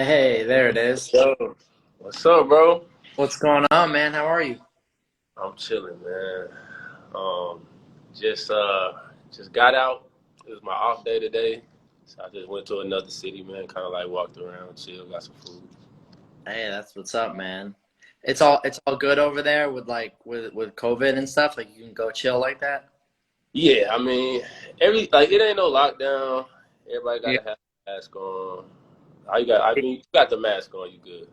Hey, there it is. Yo, what's up, bro? What's going on, man? How are you? I'm chilling, man. Um, just just got out. It was my off day today, so I just went to another city, man. Kind of like walked around, chill, got some food. Hey, that's what's up, man. It's all good over there with with COVID and stuff. Like you can go chill like that. Yeah, I mean, it ain't no lockdown. Everybody got Yeah. to have a mask on. All you got, I mean, you got the mask on, you good.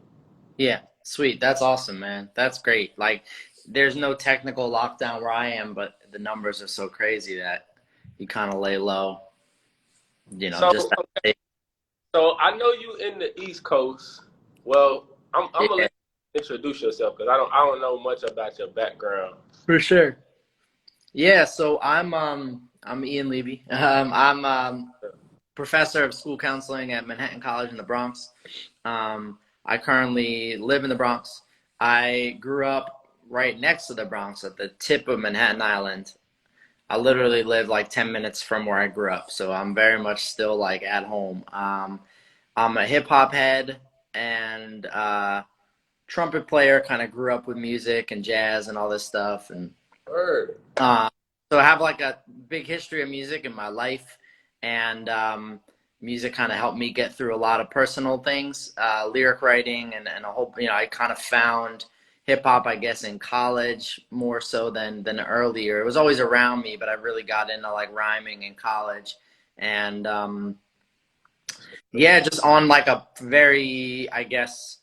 Yeah. Sweet. That's awesome, man. That's great. Like there's no technical lockdown where I am, but the numbers are so crazy that you kind of lay low, So, just so I know you in the East Coast. Well, I'm gonna yeah, let you introduce yourself because I don't know much about your background. for sure. Yeah, so I'm Ian Levy. I'm professor of school counseling at Manhattan College in the Bronx. I currently live in the Bronx. I grew up right next to the Bronx at the tip of Manhattan Island. I literally live like 10 minutes from where I grew up, so I'm very much still like at home. I'm a hip hop head and trumpet player, kind of grew up with music and jazz and all this stuff. And Word. uh, so I have like a big history of music in my life, and music kind of helped me get through a lot of personal things, lyric writing, and a whole. I kind of found hip hop, I guess, in college more so than earlier. It was always around me, but I really got into like rhyming in college, and yeah, just on like a very, I guess,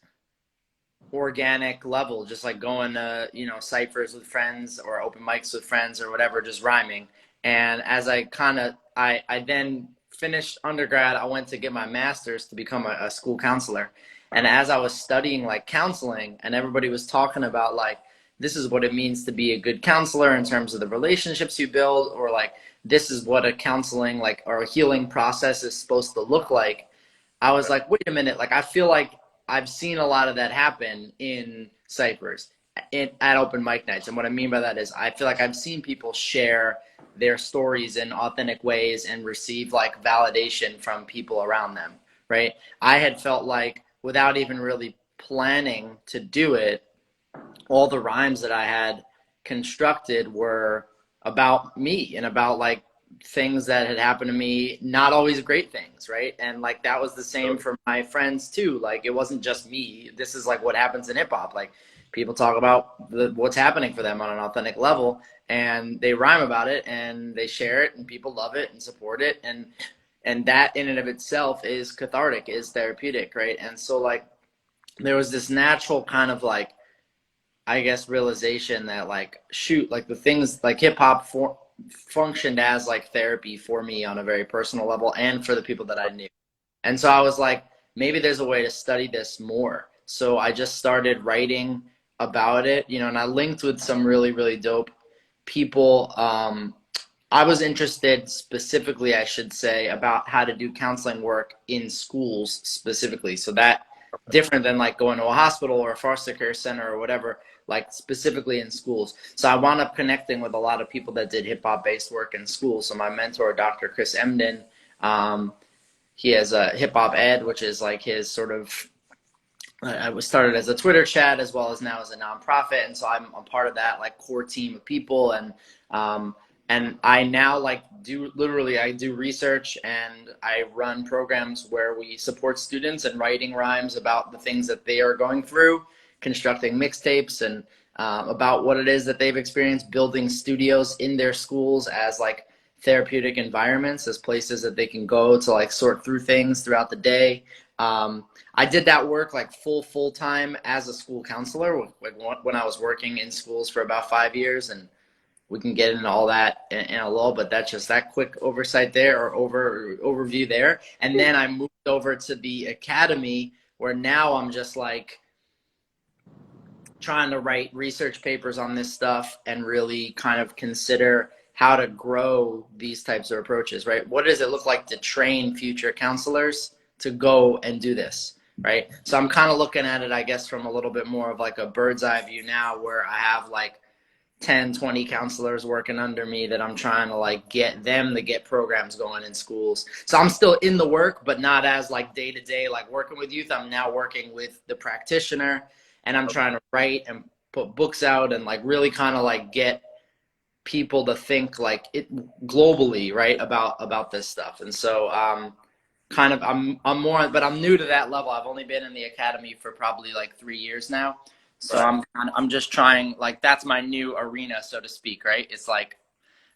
organic level, just like going to, ciphers with friends or open mics with friends or whatever, just rhyming. And as I kind of, I then finished undergrad, I went to get my master's to become a school counselor. And as I was studying like counseling and everybody was talking about like, this is what it means to be a good counselor in terms of the relationships you build, or like, this is what a counseling like or a healing process is supposed to look like. I was like, wait a minute, like I feel like I've seen a lot of that happen in ciphers at open mic nights. And what I mean by that is I feel like I've seen people share their stories in authentic ways and receive like validation from people around them, right? I had felt like without even really planning to do it, all the rhymes that I had constructed were about me and about like things that had happened to me, not always great things, right? And like that was the same for my friends too. Like it wasn't just me. This is like what happens in hip hop. Like people talk about what's happening for them on an authentic level, and they rhyme about it and they share it and people love it and support it, and that in and of itself is cathartic, is therapeutic, right? And so like there was this natural kind of like, I guess, realization that like shoot, like the things like hip hop functioned as like therapy for me on a very personal level and for the people that I knew. And so I was like, maybe there's a way to study this more. So I just started writing about it, and I linked with some really, really dope people. I was interested specifically, I should say, about how to do counseling work in schools specifically. So that different than like going to a hospital or a foster care center or whatever, like specifically in schools. So I wound up connecting with a lot of people that did hip hop based work in schools. So my mentor, Dr. Chris Emden, um, he has a hip hop ed, which is like his sort of, I was started as a Twitter chat as well as now as a nonprofit, and so I'm a part of that like core team of people, um, and I now like do literally I do research and I run programs where we support students in writing rhymes about the things that they are going through, constructing mixtapes and about what it is that they've experienced, building studios in their schools as like therapeutic environments, as places that they can go to like sort through things throughout the day. I did that work like full time as a school counselor, like when I was working in schools for about 5 years, and we can get into all that in a little, but that's just that quick oversight there, or overview there. And then I moved over to the academy where now I'm just like trying to write research papers on this stuff and really kind of consider how to grow these types of approaches, right? What does it look like to train future counselors to go and do this, right? So I'm kind of looking at it, I guess, from a little bit more of like a bird's eye view now, where I have like 10, 20 counselors working under me that I'm trying to like get them to get programs going in schools. So I'm still in the work, but not as like day to day, like working with youth. I'm now working with the practitioner, and I'm trying to write and put books out and like really kind of like get people to think like it globally, right, about this stuff. And so kind of I'm more, but I'm new to that level. I've only been in the academy for probably like 3 years now. So Right. I'm just trying, like, that's my new arena, so to speak, right? It's like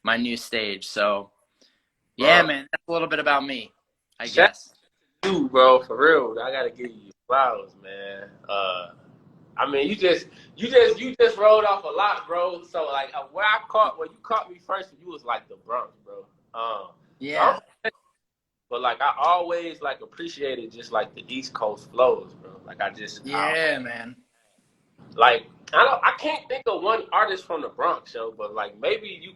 my new stage. So yeah, Bro, man, that's a little bit about me, I shout guess. out to you, bro, for real. I gotta give you flowers, man. I mean, you just rolled off a lot, bro. So like, where you caught me first, you was like the Bronx, bro. So Yeah. but like I always like appreciated just like the East Coast flows, bro. Like Yeah, man. like I can't think of one artist from the Bronx, yo. But like maybe you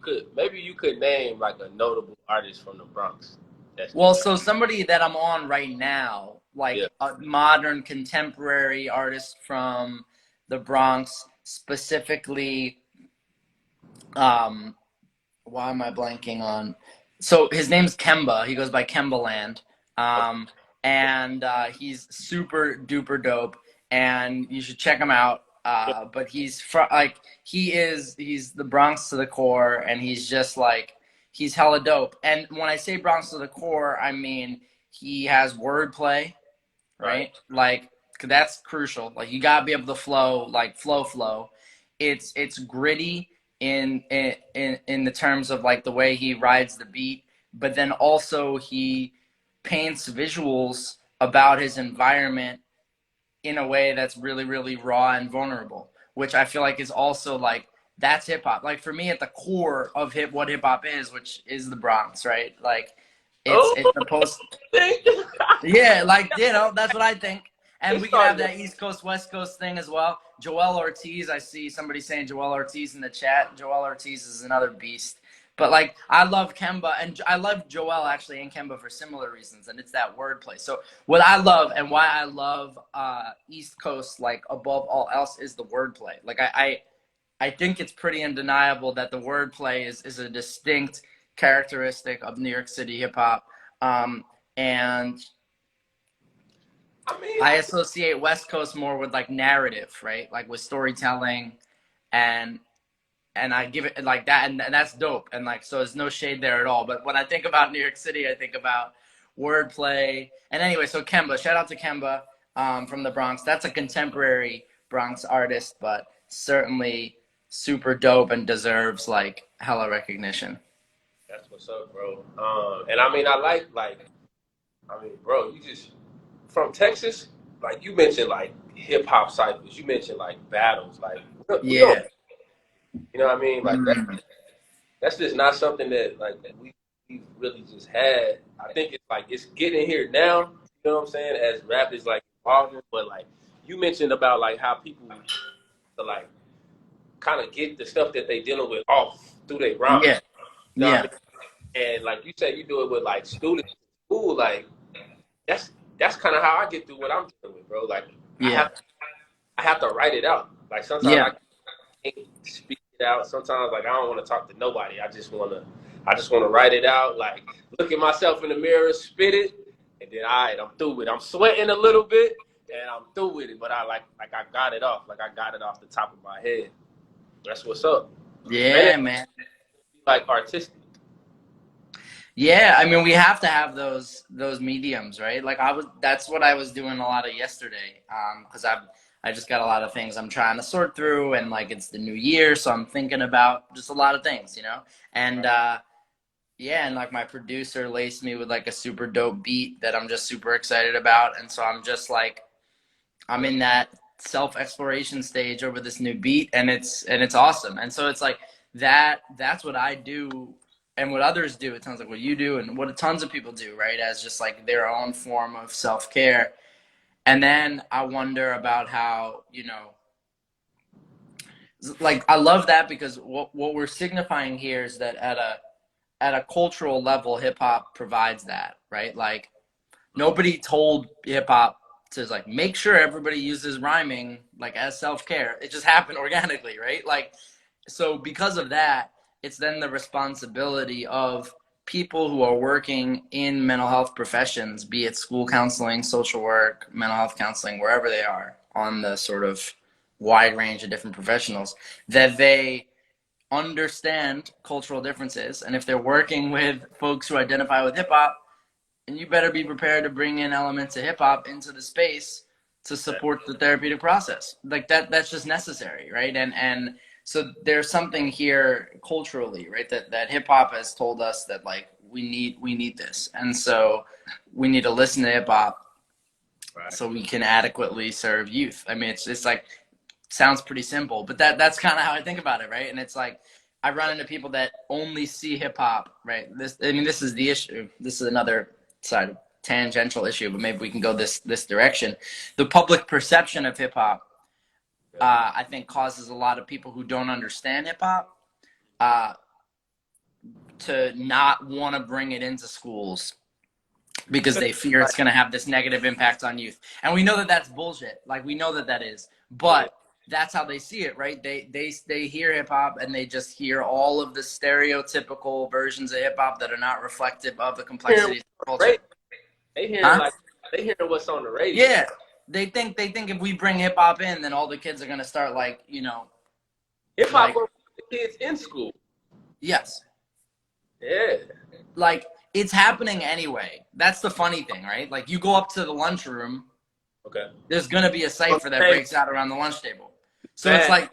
could name like a notable artist from the Bronx. That's Well, just so somebody that I'm on right now, yeah. like a modern contemporary artist from the Bronx, specifically, um, why am I blanking on? So his name's Kemba. He goes by Kembaland. Okay. Um, and he's super duper dope, and you should check him out. But he's the Bronx to the core, and he's just like, he's hella dope. And when I say Bronx to the core, I mean he has wordplay, Right. right? Like that's crucial. Like you gotta be able to flow, like flow. It's gritty in the terms of like the way he rides the beat, but then also he paints visuals about his environment in a way that's really really raw and vulnerable, which I feel like is also like that's hip hop. Like for me, at the core of what hip hop is, which is the Bronx, right? Like Oh, it's the post, think yeah, like that's what I think. And it's we could have starting to that East Coast West Coast thing as well. Joel Ortiz, I see somebody saying Joel Ortiz in the chat. Joel Ortiz is another beast. But like I love Kemba, and I love Joel actually and Kemba for similar reasons, and it's that wordplay. So what I love and why I love East Coast like above all else is the wordplay. Like I think it's pretty undeniable that the wordplay is a distinct characteristic of New York City hip hop. And I mean, I associate West Coast more with like narrative, right? Like with storytelling, and I give it like that, and that's dope. And like so, there's no shade there at all. But when I think about New York City, I think about wordplay. And anyway, so Kemba, shout out to Kemba from the Bronx. That's a contemporary Bronx artist, but certainly super dope and deserves like hella recognition. that's what's up, bro. And I mean, I mean, bro, you just from Texas, like you mentioned, like hip hop cyphers. You mentioned like battles, like we don't, Yeah. you know what I mean? Like Mm. that's just not something that like we really just had. I think it's like it's getting here now. You know what I'm saying? As rap is like evolving, but like you mentioned about like how people to like kind of get the stuff that they dealing with off through their rhymes. Yeah. You know what I Yeah. mean? And like you said, you do it with like students in school. Like that's that's kind of how I get through what I'm dealing with, bro. Like I Yeah. have I have to write it out. Like sometimes Yeah. I can't speak it out. Sometimes like I don't want to talk to nobody. I just want to write it out. Like look at myself in the mirror, spit it, and then all right, I'm through with it. I'm sweating a little bit, and I'm through with it. But I like I got it off. Like I got it off the top of my head. That's what's up. And Yeah, it's man. like artistic. Yeah, I mean, we have to have those mediums, right? Like that's what I was doing a lot of yesterday, because I just got a lot of things I'm trying to sort through, and like it's the new year, so I'm thinking about just a lot of things, you know. And yeah, and like my producer laced me with like a super dope beat that I'm just super excited about, and so I'm just like I'm in that self exploration stage over this new beat, and it's awesome. And so it's like that's what I do and what others do. It sounds like what you do and what tons of people do, right? As just like their own form of self care. And then I wonder about how, like I love that because what we're signifying here is that at a cultural level, hip hop provides that, right? Like nobody told hip hop to like make sure everybody uses rhyming like as self care. It just happened organically, right? Like So because of that, it's then the responsibility of people who are working in mental health professions, be it school counseling, social work, mental health counseling, wherever they are on the sort of wide range of different professionals, that they understand cultural differences. And if they're working with folks who identify with hip hop, and you better be prepared to bring in elements of hip hop into the space to support the therapeutic process. Like that's just necessary, right? And so there's something here culturally, right? That hip hop has told us that like we need this, and so we need to listen to hip hop Right. so we can adequately serve youth. I mean, it's like sounds pretty simple, but that's kind of how I think about it, right? And it's like I run into people that only see hip hop, right? This is the issue. This is another side of tangential issue, but maybe we can go this direction. The public perception of hip hop, I think, causes a lot of people who don't understand hip hop to not want to bring it into schools because they fear it's going to have this negative impact on youth. And we know that that's bullshit. Like we know that that is, but that's how they see it, right? They hear hip hop and they just hear all of the stereotypical versions of hip hop that are not reflective of the complexities of culture. They hear what's on the radio. Yeah, they think if we bring hip hop in, then all the kids are gonna start like hip hop for the kids in school. Yes. Yeah. Like it's happening anyway. That's the funny thing, right? Like you go up to the lunchroom. Okay. There's gonna be a cipher that breaks out around the lunch table. So it's like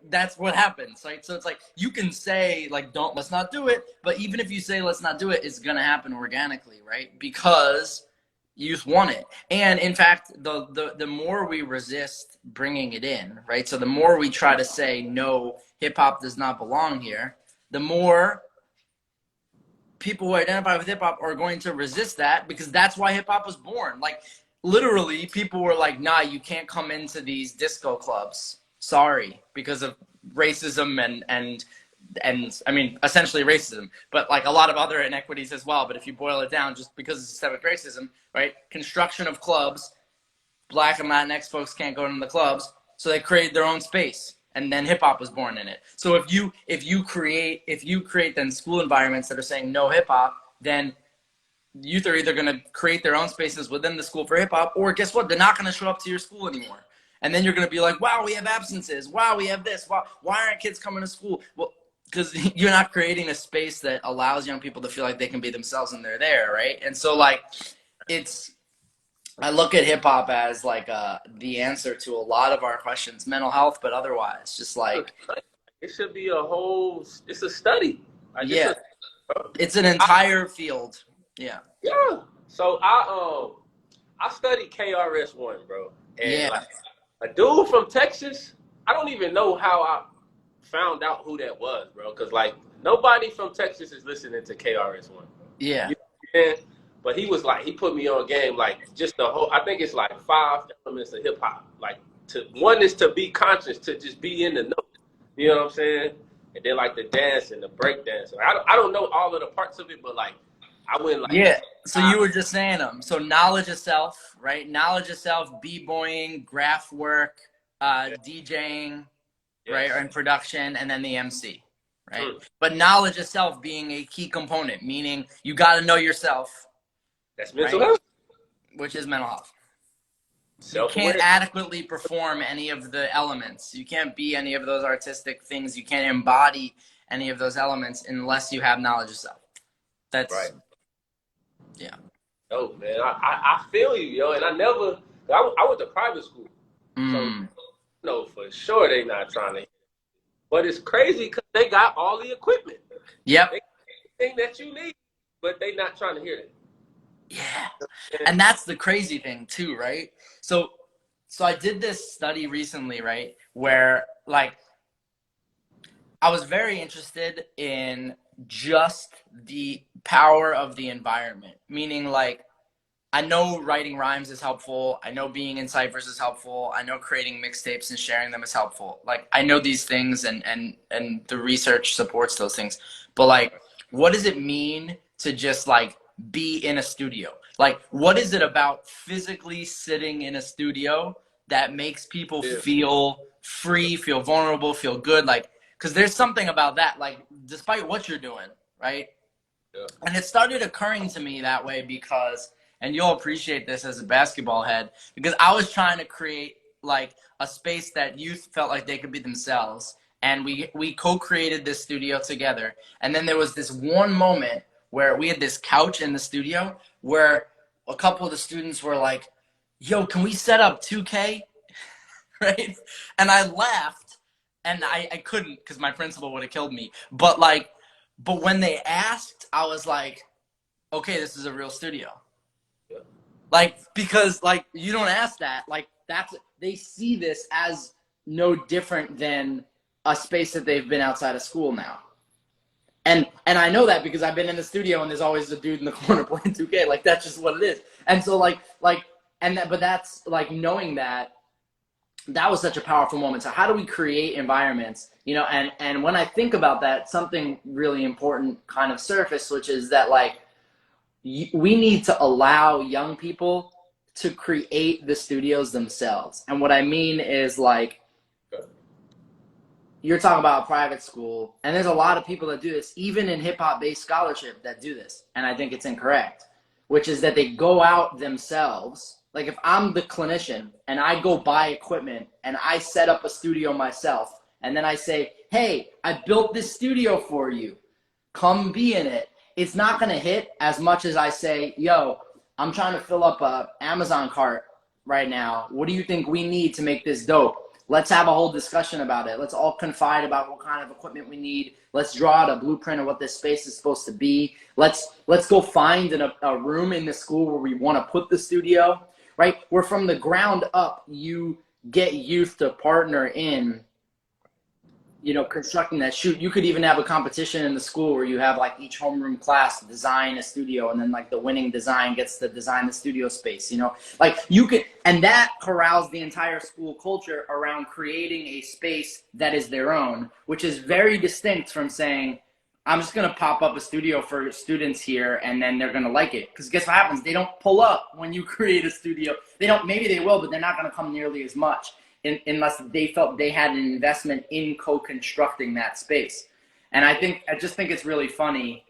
that's what happens, right? So it's like you can say like let's not do it, but even if you say let's not do it, it's gonna happen organically, right? Because youth want it. And in fact, the more we resist bringing it in, right? So the more we try to say no, hip hop does not belong here, the more people who identify with hip hop are going to resist that, because that's why hip hop was born. Like literally people were like, nah, you can't come into these disco clubs. Sorry, because of racism and I mean, essentially racism, but like a lot of other inequities as well. But if you boil it down, just because of systemic racism, right? Construction of clubs, Black and Latinx folks can't go into the clubs, so they created their own space, and then hip hop was born in it. So if you create then school environments that are saying no hip hop, then youth are either going to create their own spaces within the school for hip hop, or guess what? They're not going to show up to your school anymore. And then you're going to be like, wow, we have absences. Wow, we have this. Wow, why aren't kids coming to school? Well, because you're not creating a space that allows young people to feel like they can be themselves and they're there, right? And so like I look at hip hop as like the answer to a lot of our questions, mental health, but otherwise, just like it should be it's a study. Like, yeah, it's an entire field. Yeah. Yeah. So I studied KRS-One, bro. And yeah. Like, a dude from Texas, I don't even know how I found out who that was, bro. Because, like, nobody from Texas is listening to KRS-One. Yeah. You know, but he was like, he put me on game, like, just the whole, I think it's like 5 elements of hip hop. Like, one is to be conscious, to just be in the know. You know what I'm saying? And then, like, the dance and the break dance. I don't know all of the parts of it, but, like, I went like yeah. So you were just saying them. So knowledge of self, right? Knowledge of self, b-boying, graph work, DJing, yes, right, and production, and then the MC, right? But knowledge of self being a key component, meaning you got to know yourself. That's mental health, which is mental health. You can't adequately perform any of the elements. You can't be any of those artistic things. You can't embody any of those elements unless you have knowledge of self. That's right. Yeah. Oh man, I feel you, yo, and I went to private school, so no, for sure they not trying to. But it's crazy because they got all the equipment. Yep. They got everything that you need, but they not trying to hear that. Yeah, and that's the crazy thing too, right? So I did this study recently, right, where like I was very interested in just the power of the environment, meaning like I know writing rhymes is helpful, I know being in ciphers is helpful, I know creating mixtapes and sharing them is helpful. Like I know these things and the research supports those things. But like what does it mean to just like be in a studio? Like what is it about physically sitting in a studio that makes people feel free, feel vulnerable, feel good. Like, because there's something about that, like, despite what you're doing, right? Yeah. And it started occurring to me that way because, and you'll appreciate this as a basketball head, because I was trying to create like a space that youth felt like they could be themselves. And we co-created this studio together. And then there was this one moment where we had this couch in the studio where a couple of the students were like, yo, can we set up 2K? Right? And I laughed, and I couldn't because my principal would have killed me. But like, but when they asked, I was like, okay, this is a real studio. Yeah. Like, because like you don't ask that. Like that's, they see this as no different than a space that they've been outside of school now. And I know that because I've been in the studio and there's always a dude in the corner playing 2K. Like that's just what it is. And so like and that, but that's like knowing that that was such a powerful moment. So how do we create environments, you know, and when I think about that, something really important kind of surfaced, which is that like we need to allow young people to create the studios themselves. And what I mean is like, you're talking about a private school, and there's a lot of people that do this, even in hip-hop based scholarship, that do this, and I think it's incorrect, which is that they go out themselves. Like if I'm the clinician and I go buy equipment and I set up a studio myself, and then I say, hey, I built this studio for you, come be in it, it's not going to hit as much as I say, yo, I'm trying to fill up a Amazon cart right now, what do you think we need to make this dope? Let's have a whole discussion about it. Let's all confide about what kind of equipment we need. Let's draw out a blueprint of what this space is supposed to be. Let's go find a room in the school where we want to put the studio, right? Where from the ground up, you get youth to partner in, you know, constructing that shoot. You could even have a competition in the school where you have like each homeroom class design a studio, and then like the winning design gets to design the studio space, you know, like you could, and that corrals the entire school culture around creating a space that is their own, which is very distinct from saying, I'm just going to pop up a studio for students here and then they're going to like it. Because guess what happens? They don't pull up when you create a studio. They don't, maybe they will, but they're not going to come nearly as much unless they felt they had an investment in co-constructing that space. And I just think it's really funny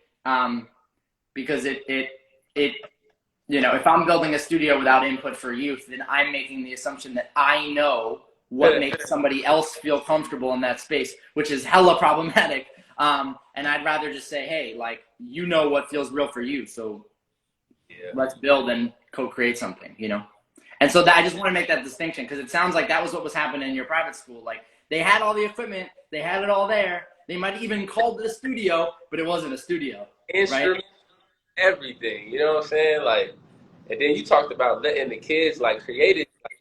because it, you know, if I'm building a studio without input for youth, then I'm making the assumption that I know what makes somebody else feel comfortable in that space, which is hella problematic. And I'd rather just say, hey, like, you know what feels real for you. So let's build and co-create something, you know? And so I just want to make that distinction because it sounds like that was what was happening in your private school. Like they had all the equipment, they had it all there. They might even called it a studio, but it wasn't a studio. Instruments, right? Everything, you know what I'm saying? Like, and then you talked about letting the kids like create it, like,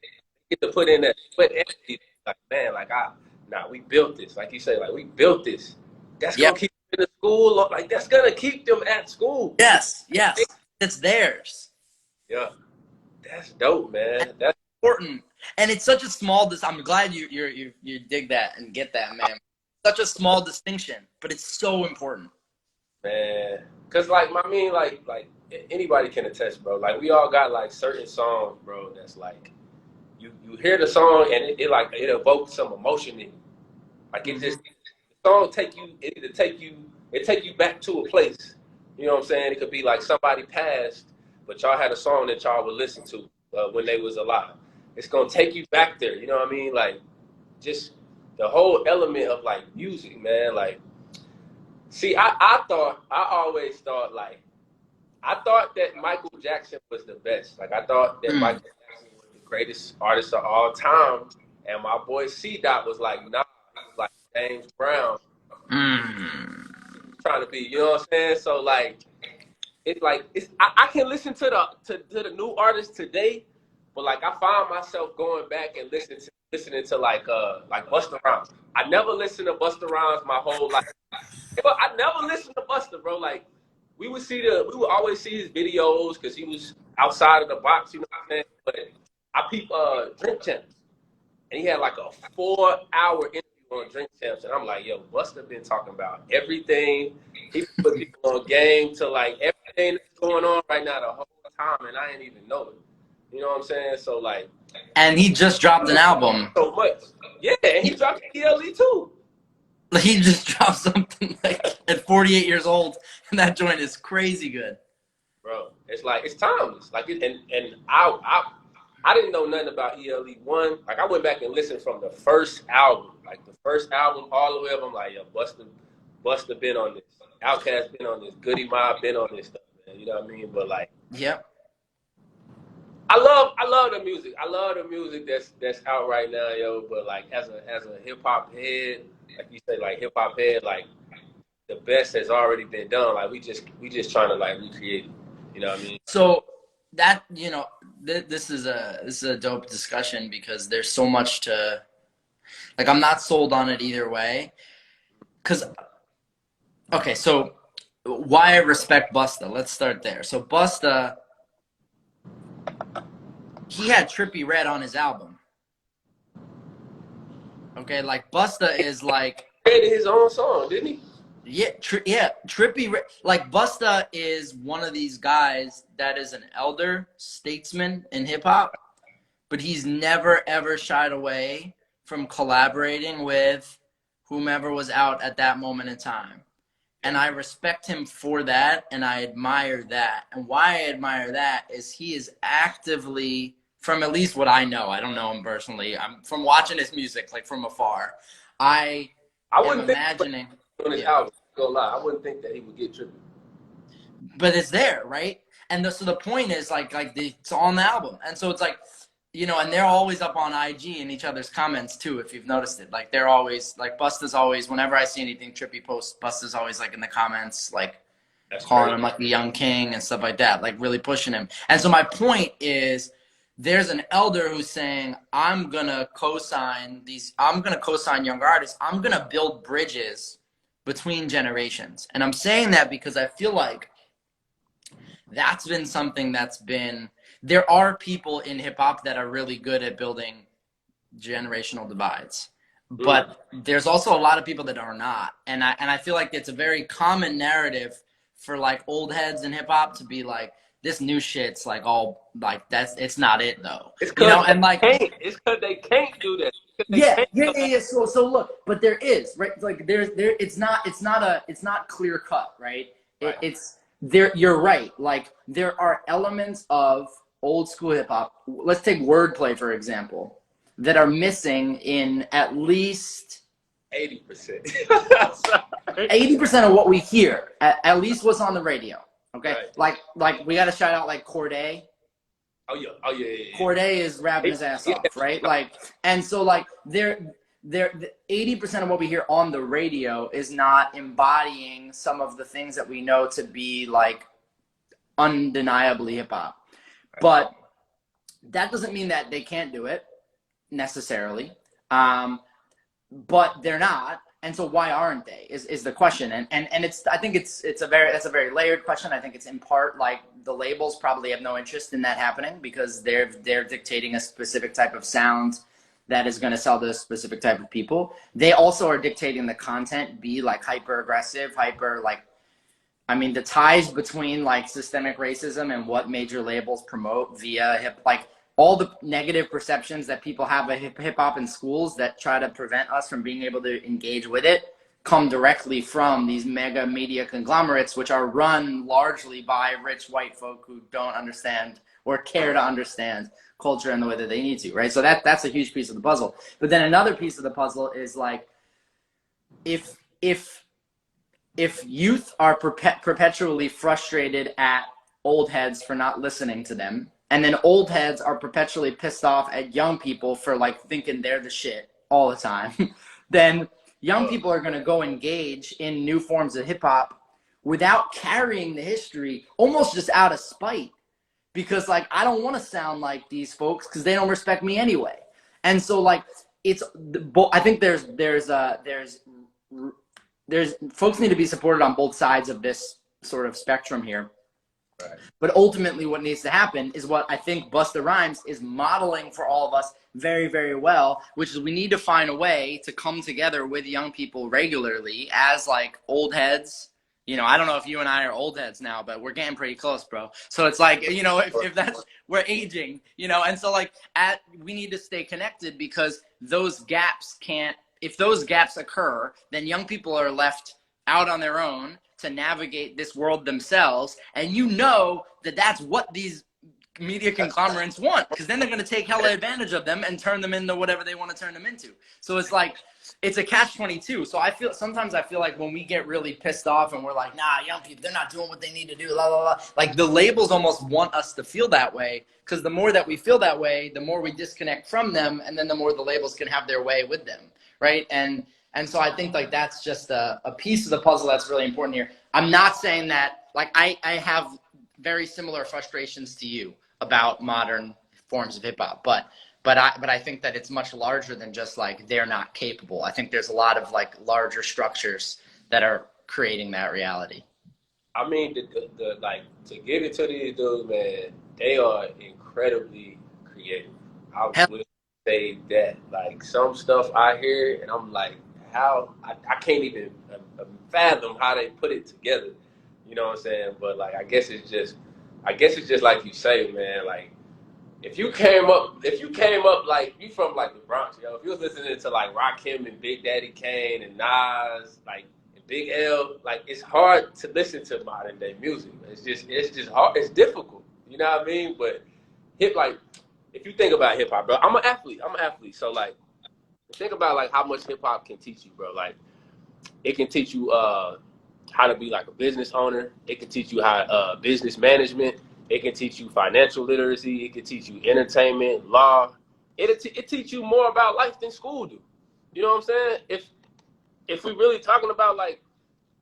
get to put in that sweat energy. Like, man, like we built this. Like you say, like we built this. That's gonna keep them in the school. Like that's gonna keep them at school. Yes, it's theirs. Yeah. That's dope, man. That's important, and it's such a small. I'm glad you dig that and get that, man. Such a small distinction, but it's so important, man. Cause like I mean, like anybody can attest, bro. Like we all got like certain songs, bro. That's like you hear the song and it like it evokes some emotion in you. Like it just the song take you back to a place. You know what I'm saying? It could be like somebody passed. But y'all had a song that y'all would listen to when they was alive. It's gonna take you back there. You know what I mean? Like, just the whole element of like music, man. Like, see, I always thought that Michael Jackson was the best. Like, I thought that Michael Jackson was the greatest artist of all time. And my boy C Dot was like, nah, he was like James Brown. Trying to be, you know what I'm saying? So like. It's like I can listen to the new artists today, but like I find myself going back and listening to like Busta Rhymes. I never listened to Busta Rhymes my whole life. But I never listened to Busta, bro. Like we would always see his videos because he was outside of the box, you know what I'm saying? But I peep Drink Champs, and he had like a 4-hour interview on Drink Champs, and I'm like, yo, Busta been talking about everything. He put people on game to like everything that's going on right now the whole time, and I didn't even know it. You know what I'm saying? So like, and he just dropped an album. So much, yeah. And he He just dropped something like at 48 years old, and that joint is crazy good. bro. It's like it's timeless. Like and I didn't know nothing about ELE 1. Like I went back and listened from the first album, like the first album all the way up. I'm like, yo, Busta been on this, Outkast been on this, Goody Mob been on this stuff, man. You know what I mean? But like, Yep. I love the music. I love the music that's out right now, yo. But like as a hip hop head, like you say, like hip hop head, like the best has already been done. Like we just trying to like recreate it. You know what I mean? So that this is a dope discussion because there's so much to like. I'm not sold on it either way. Cause okay, so why I respect Busta. Let's start there. So Busta, he had Trippie Redd on his album. Okay, like Busta is like Created his own song, didn't he? yeah, Trippie Redd. Like Busta is one of these guys that is an elder statesman in hip hop, but he's never ever shied away from collaborating with whomever was out at that moment in time. And I respect him for that, and I admire that. And why I admire that is he is actively, from at least what I know, I don't know him personally, I'm from watching his music, like from afar, I I am wouldn't think imagining. on his Yeah. album. Go lie, I wouldn't think that he would get Trippie. But it's there, right? And so the point is it's on the album. And so it's like, and they're always up on IG in each other's comments too, if you've noticed it. Like they're always like Busta's always, whenever I see anything Trippie post, Busta's always like in the comments, like That's calling crazy. him like the young king and stuff like that, like really pushing him. And so my point is there's an elder who's saying, I'm gonna co-sign younger artists. I'm gonna build bridges between generations. And I'm saying that because I feel like that's been something there are people in hip hop that are really good at building generational divides, but there's also a lot of people that are not. And I feel like it's a very common narrative for like old heads in hip hop to be like, this new shit's like all like it's not it though. It's And like it's because they can't do that. yeah. So look, but there is, right? Like it's not clear cut, right? Right. It's there. You're right. Like there are elements of old school hip hop. Let's take wordplay for example, that are missing in at least 80%. 80% of what we hear. At least what's on the radio. Okay, Right. like we got to shout out like Corday. Oh yeah. Corday is rapping his ass off, right? Like, and so like they're 80% of what we hear on the radio is not embodying some of the things that we know to be like undeniably hip hop. But that doesn't mean that they can't do it necessarily. But they're not. And so why aren't they is the question. And I think that's a very layered question. I think it's in part like the labels probably have no interest in that happening because they're dictating a specific type of sound that is going to sell to a specific type of people. They also are dictating the content be like hyper aggressive, the ties between like systemic racism and what major labels promote via all the negative perceptions that people have of hip hop in schools that try to prevent us from being able to engage with it come directly from these mega media conglomerates, which are run largely by rich white folk who don't understand or care to understand culture in the way that they need to, right? So that's a huge piece of the puzzle. But then another piece of the puzzle is like, if youth are perpetually frustrated at old heads for not listening to them, and then old heads are perpetually pissed off at young people for like thinking they're the shit all the time, then young people are going to go engage in new forms of hip hop without carrying the history, almost just out of spite, because like I don't want to sound like these folks because they don't respect me anyway. And so like I think there's folks need to be supported on both sides of this sort of spectrum here. Right. But ultimately what needs to happen is what I think Busta Rhymes is modeling for all of us very, very well, which is we need to find a way to come together with young people regularly as like old heads. I don't know if you and I are old heads now, but we're getting pretty close, bro. So it's like, if that's, we're aging, and so like we need to stay connected because those gaps can't if those gaps occur, then young people are left out on their own to navigate this world themselves. And you know that that's what these media conglomerates want, because then they're going to take hella advantage of them and turn them into whatever they want to turn them into. So it's like, it's a catch-22. So sometimes I feel like when we get really pissed off and we're like, nah, young people, they're not doing what they need to do, la, la, la. Like the labels almost want us to feel that way, because the more that we feel that way, the more we disconnect from them, and then the more the labels can have their way with them, right? And so I think like that's just a piece of the puzzle that's really important here. I'm not saying that, like I have very similar frustrations to you about modern forms of hip hop, but I think that it's much larger than just like they're not capable. I think there's a lot of like larger structures that are creating that reality. I mean, the like, to get into these dudes, man, they are incredibly creative. I would say that, like, some stuff I hear and I'm like, how I can't even fathom how they put it together. You know what I'm saying? But like, I guess it's just like you say, man. Like, if you came up like, you from like the Bronx, yo. If you was listening to like Rakim and Big Daddy Kane and Nas, like, and Big L, like, it's hard to listen to modern day music. It's just hard. It's difficult. You know what I mean? But like, if you think about hip hop, bro, I'm an athlete. So like, think about like how much hip hop can teach you, bro. Like, it can teach you how to be like a business owner. It can teach you how business management. It can teach you financial literacy. It can teach you entertainment, law. It teach you more about life than school do. You know what I'm saying? If we really talking about like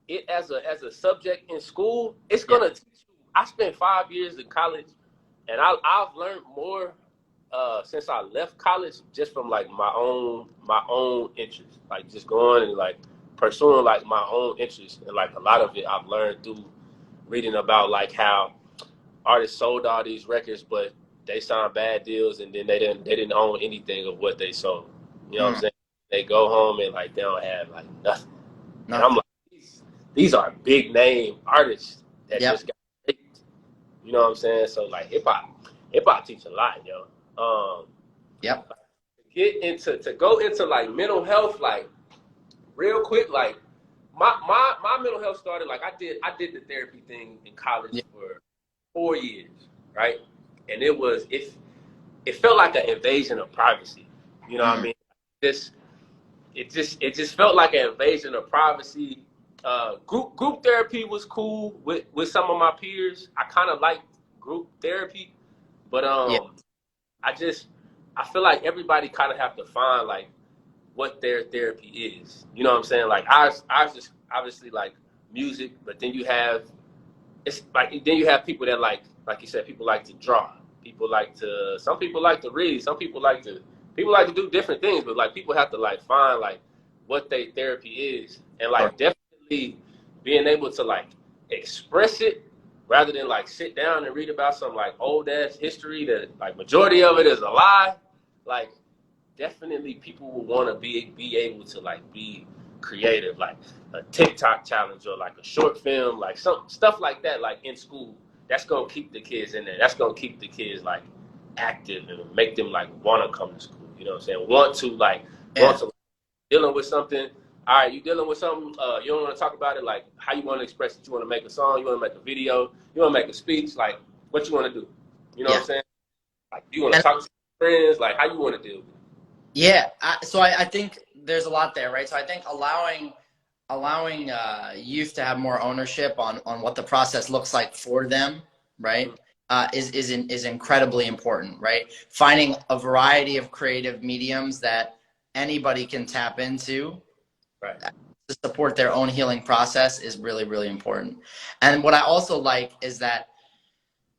it as a subject in school, it's gonna teach you. I spent 5 years in college, and I've learned more since I left college, just from like my own interests, like just going and like pursuing like my own interests, and like a lot of it I've learned through reading about like how artists sold all these records, but they signed bad deals, and then they didn't own anything of what they sold. You know what I'm saying? They go home and like they don't have like nothing. And I'm like, these are big name artists that just got picked. You know what I'm saying? So like hip hop teach a lot, yo. To go into like mental health, like real quick, like my mental health started, like I did the therapy thing in college for 4 years, right? And it felt like an invasion of privacy. You know what I mean? It just felt like an invasion of privacy. Group therapy was cool with some of my peers. I kind of liked group therapy, but I feel like everybody kind of have to find like what their therapy is. You know what I'm saying? Like I just obviously like music, but then you have people that like you said, people like to draw. Some people like to read. Some people like to do different things, but like people have to like find like what their therapy is, and like definitely being able to like express it rather than like sit down and read about some like old ass history that like majority of it is a lie. Like, definitely people will want to be able to like be creative, like a TikTok challenge or like a short film, like some stuff like that, like in school. That's gonna keep the kids in there. That's gonna keep the kids like active and make them like want to come to school. You know what I'm saying? Want to dealing with something. All right, you dealing with something. You don't want to talk about it. Like, how you want to express it? You want to make a song? You want to make a video? You want to make a speech? Like, what you want to do? You know what I'm saying? Like, you want to talk to your friends? Like, how you want to deal with it? Yeah, so I think there's a lot there, right? So I think allowing youth to have more ownership on what the process looks like for them, right, is incredibly important, right? Finding a variety of creative mediums that anybody can tap into, right, to support their own healing process is really, really important. And what I also like is that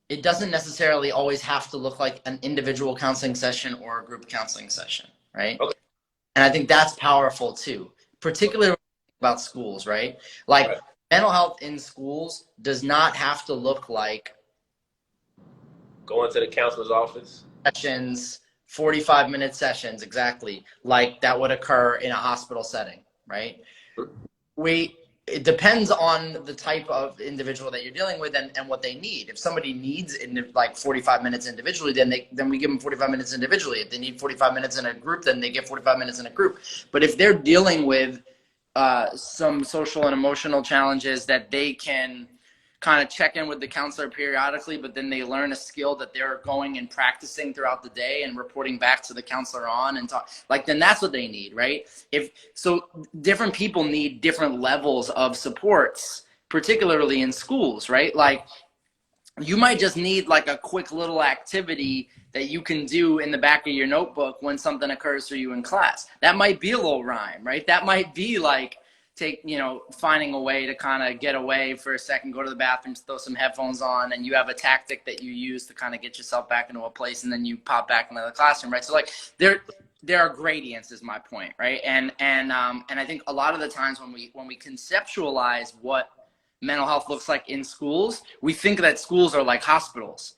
it doesn't necessarily always have to look like an individual counseling session or a group counseling session, right? Okay. And I think that's powerful too, particularly about schools, right? Like mental health in schools does not have to look like going to the counselor's office sessions, 45-minute sessions, exactly, like that would occur in a hospital setting, right? it depends on the type of individual that you're dealing with and what they need. If somebody needs like 45 minutes individually, then we give them 45 minutes individually. If they need 45 minutes in a group, then they get 45 minutes in a group. But if they're dealing with some social and emotional challenges that they can kind of check in with the counselor periodically, but then they learn a skill that they're going and practicing throughout the day and reporting back to the counselor on and talk, like, then that's what they need, right? If so, different people need different levels of supports, particularly in schools, right? Like, you might just need like a quick little activity that you can do in the back of your notebook when something occurs for you in class. That might be a little rhyme, right? That might be like finding a way to kind of get away for a second, go to the bathroom, throw some headphones on, and you have a tactic that you use to kind of get yourself back into a place, and then you pop back into the classroom, right? So like there are gradients is my point, right? And I think a lot of the times when we conceptualize what mental health looks like in schools, we think that schools are like hospitals,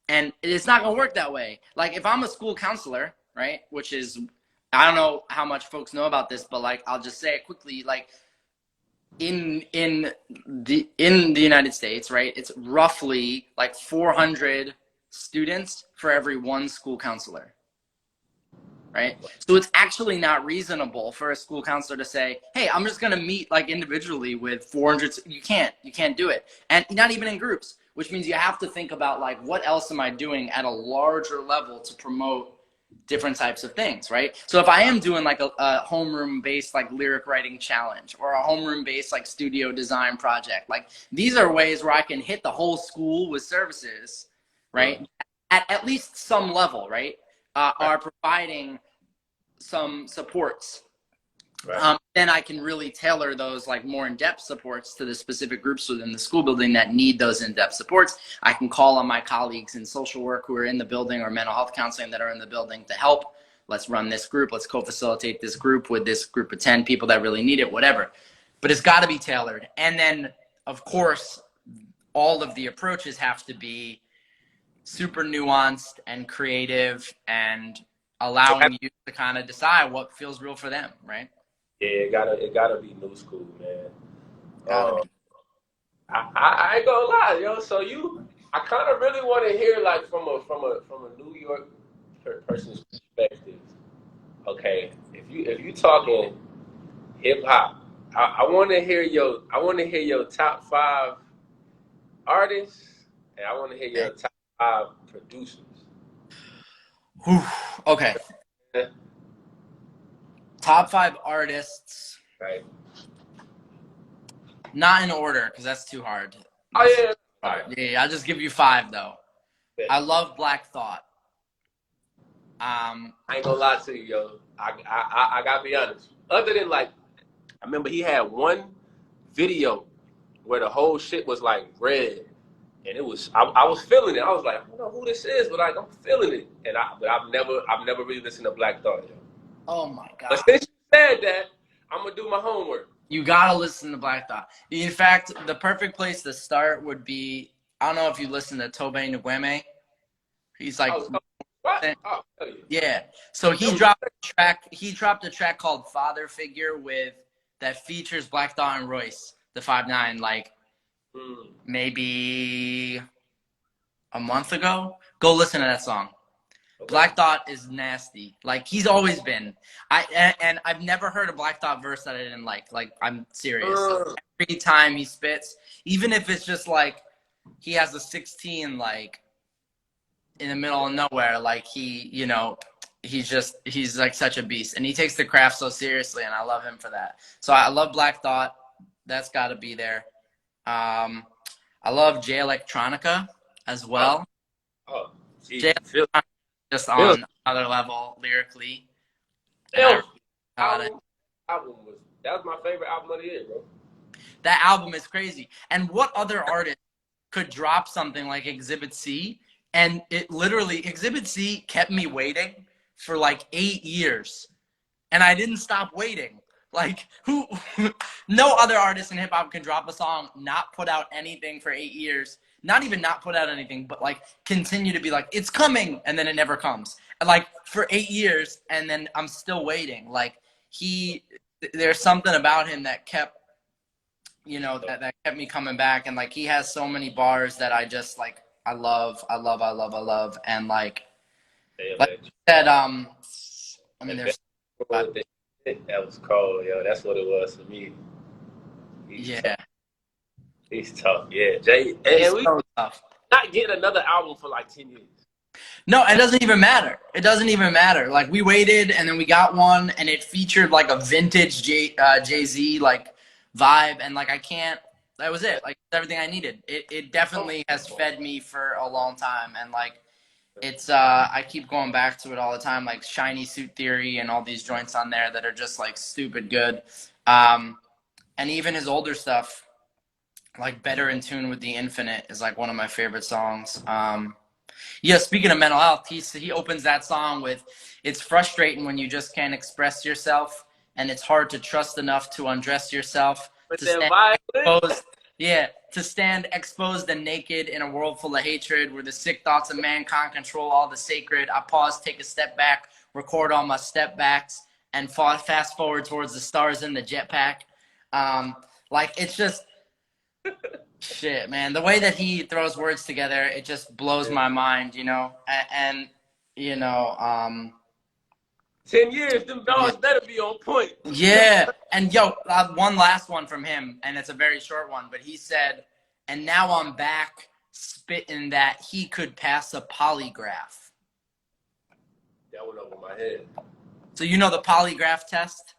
and it's not going to work that way. Like, if I'm a school counselor, right, which is, I don't know how much folks know about this, but like, I'll just say it quickly, like, in the United States, right, it's roughly like 400 students for every one school counselor, right? So it's actually not reasonable for a school counselor to say, hey, I'm just going to meet like individually with 400. You can't do it. And not even in groups, which means you have to think about like, what else am I doing at a larger level to promote different types of things, right? So if I am doing like a homeroom based like lyric writing challenge, or a homeroom based like studio design project, like, these are ways where I can hit the whole school with services, right? At least some level, right? Are providing some supports. Right. Then I can really tailor those like more in-depth supports to the specific groups within the school building that need those in-depth supports. I can call on my colleagues in social work who are in the building, or mental health counseling that are in the building, to help. Let's run this group. Let's co-facilitate this group with this group of 10 people that really need it, whatever. But it's got to be tailored. And then, of course, all of the approaches have to be super nuanced and creative, and allowing you to kind of decide what feels real for them, right? Yeah, it gotta be new school, man. Gotta Uh, be. I ain't gonna lie, yo. So I kind of really want to hear like from a New York person's perspective. Okay, if you talking hip hop, I want to hear your top five artists, and I want to hear Okay. your top five producers. Whew. Okay. Top 5 artists. Right. Not in order, because that's too hard. Oh That's yeah. hard. Yeah, I'll just give you 5 though. I love Black Thought. I ain't gonna lie to you, yo. I gotta be honest. Other than like, I remember he had one video where the whole shit was like red, and it was I was feeling it. I was like, I don't know who this is, but like I'm feeling it. But I've never really listened to Black Thought, yo. Oh my God. But since you said that, I'm gonna do my homework. You gotta listen to Black Thought. In fact, the perfect place to start would be, I don't know if you listen to Tolbert Ngueme. He's like, what? Oh, yeah. So he dropped a track called Father Figure that features Black Thought and Royce, the 5'9", like maybe a month ago. Go listen to that song. Okay. Black Thought is nasty. Like, he's always been. And I've never heard a Black Thought verse that I didn't like. Like, I'm serious. Every time he spits, even if it's just like he has a 16 like in the middle of nowhere, like he's like such a beast, and he takes the craft so seriously, and I love him for that. So I love Black Thought. That's got to be there. I love Jay Electronica as well. Oh, Jay Electronica just on another level lyrically. That was my favorite album of the year, bro. That album is crazy. And what other artist could drop something like Exhibit C? And it literally, Exhibit C kept me waiting for like 8 years. And I didn't stop waiting. Like, no other artist in hip hop can drop a song, not put out anything for 8 years, not even not put out anything, but like continue to be like, it's coming, and then it never comes. And like for 8 years, and then I'm still waiting. Like, there's something about him that kept you know, that kept me coming back. And like, he has so many bars that I just like, I love. And They like electric. I said, I mean, And there's, but that was cold, yo. That's what it was for me. He's tough. yeah, He's tough. Yeah, Jay. he's And we so tough. not getting another album for like 10 years. No, it doesn't even matter. It doesn't even matter. Like, we waited, and then we got one, and it featured like a vintage Jay Z like vibe, and like I can't. That was it. Like, everything I needed. It definitely has fed me for a long time, and like it's I keep going back to it all the time. Like Shiny Suit Theory and all these joints on there that are just like stupid good. Um, and even his older stuff, like Better in Tune with the Infinite, is like one of my favorite songs. Yeah, speaking of mental health, he opens that song with, "It's frustrating when you just can't express yourself, and it's hard to trust enough to undress yourself, But to that stand violin, exposed." Yeah, to stand exposed and naked in a world full of hatred, where the sick thoughts of mankind control all the sacred. I pause, take a step back, record all my step backs, and fast forward towards the stars in the jetpack. Like, it's just shit, man. The way that he throws words together, it just blows my mind, you know. And you know, 10 years, them yeah, dogs better be on point. yeah. And yo, one last one from him, and it's a very short one. But he said, "And now I'm back, spitting that he could pass a polygraph." That went over my head. So you know the polygraph test.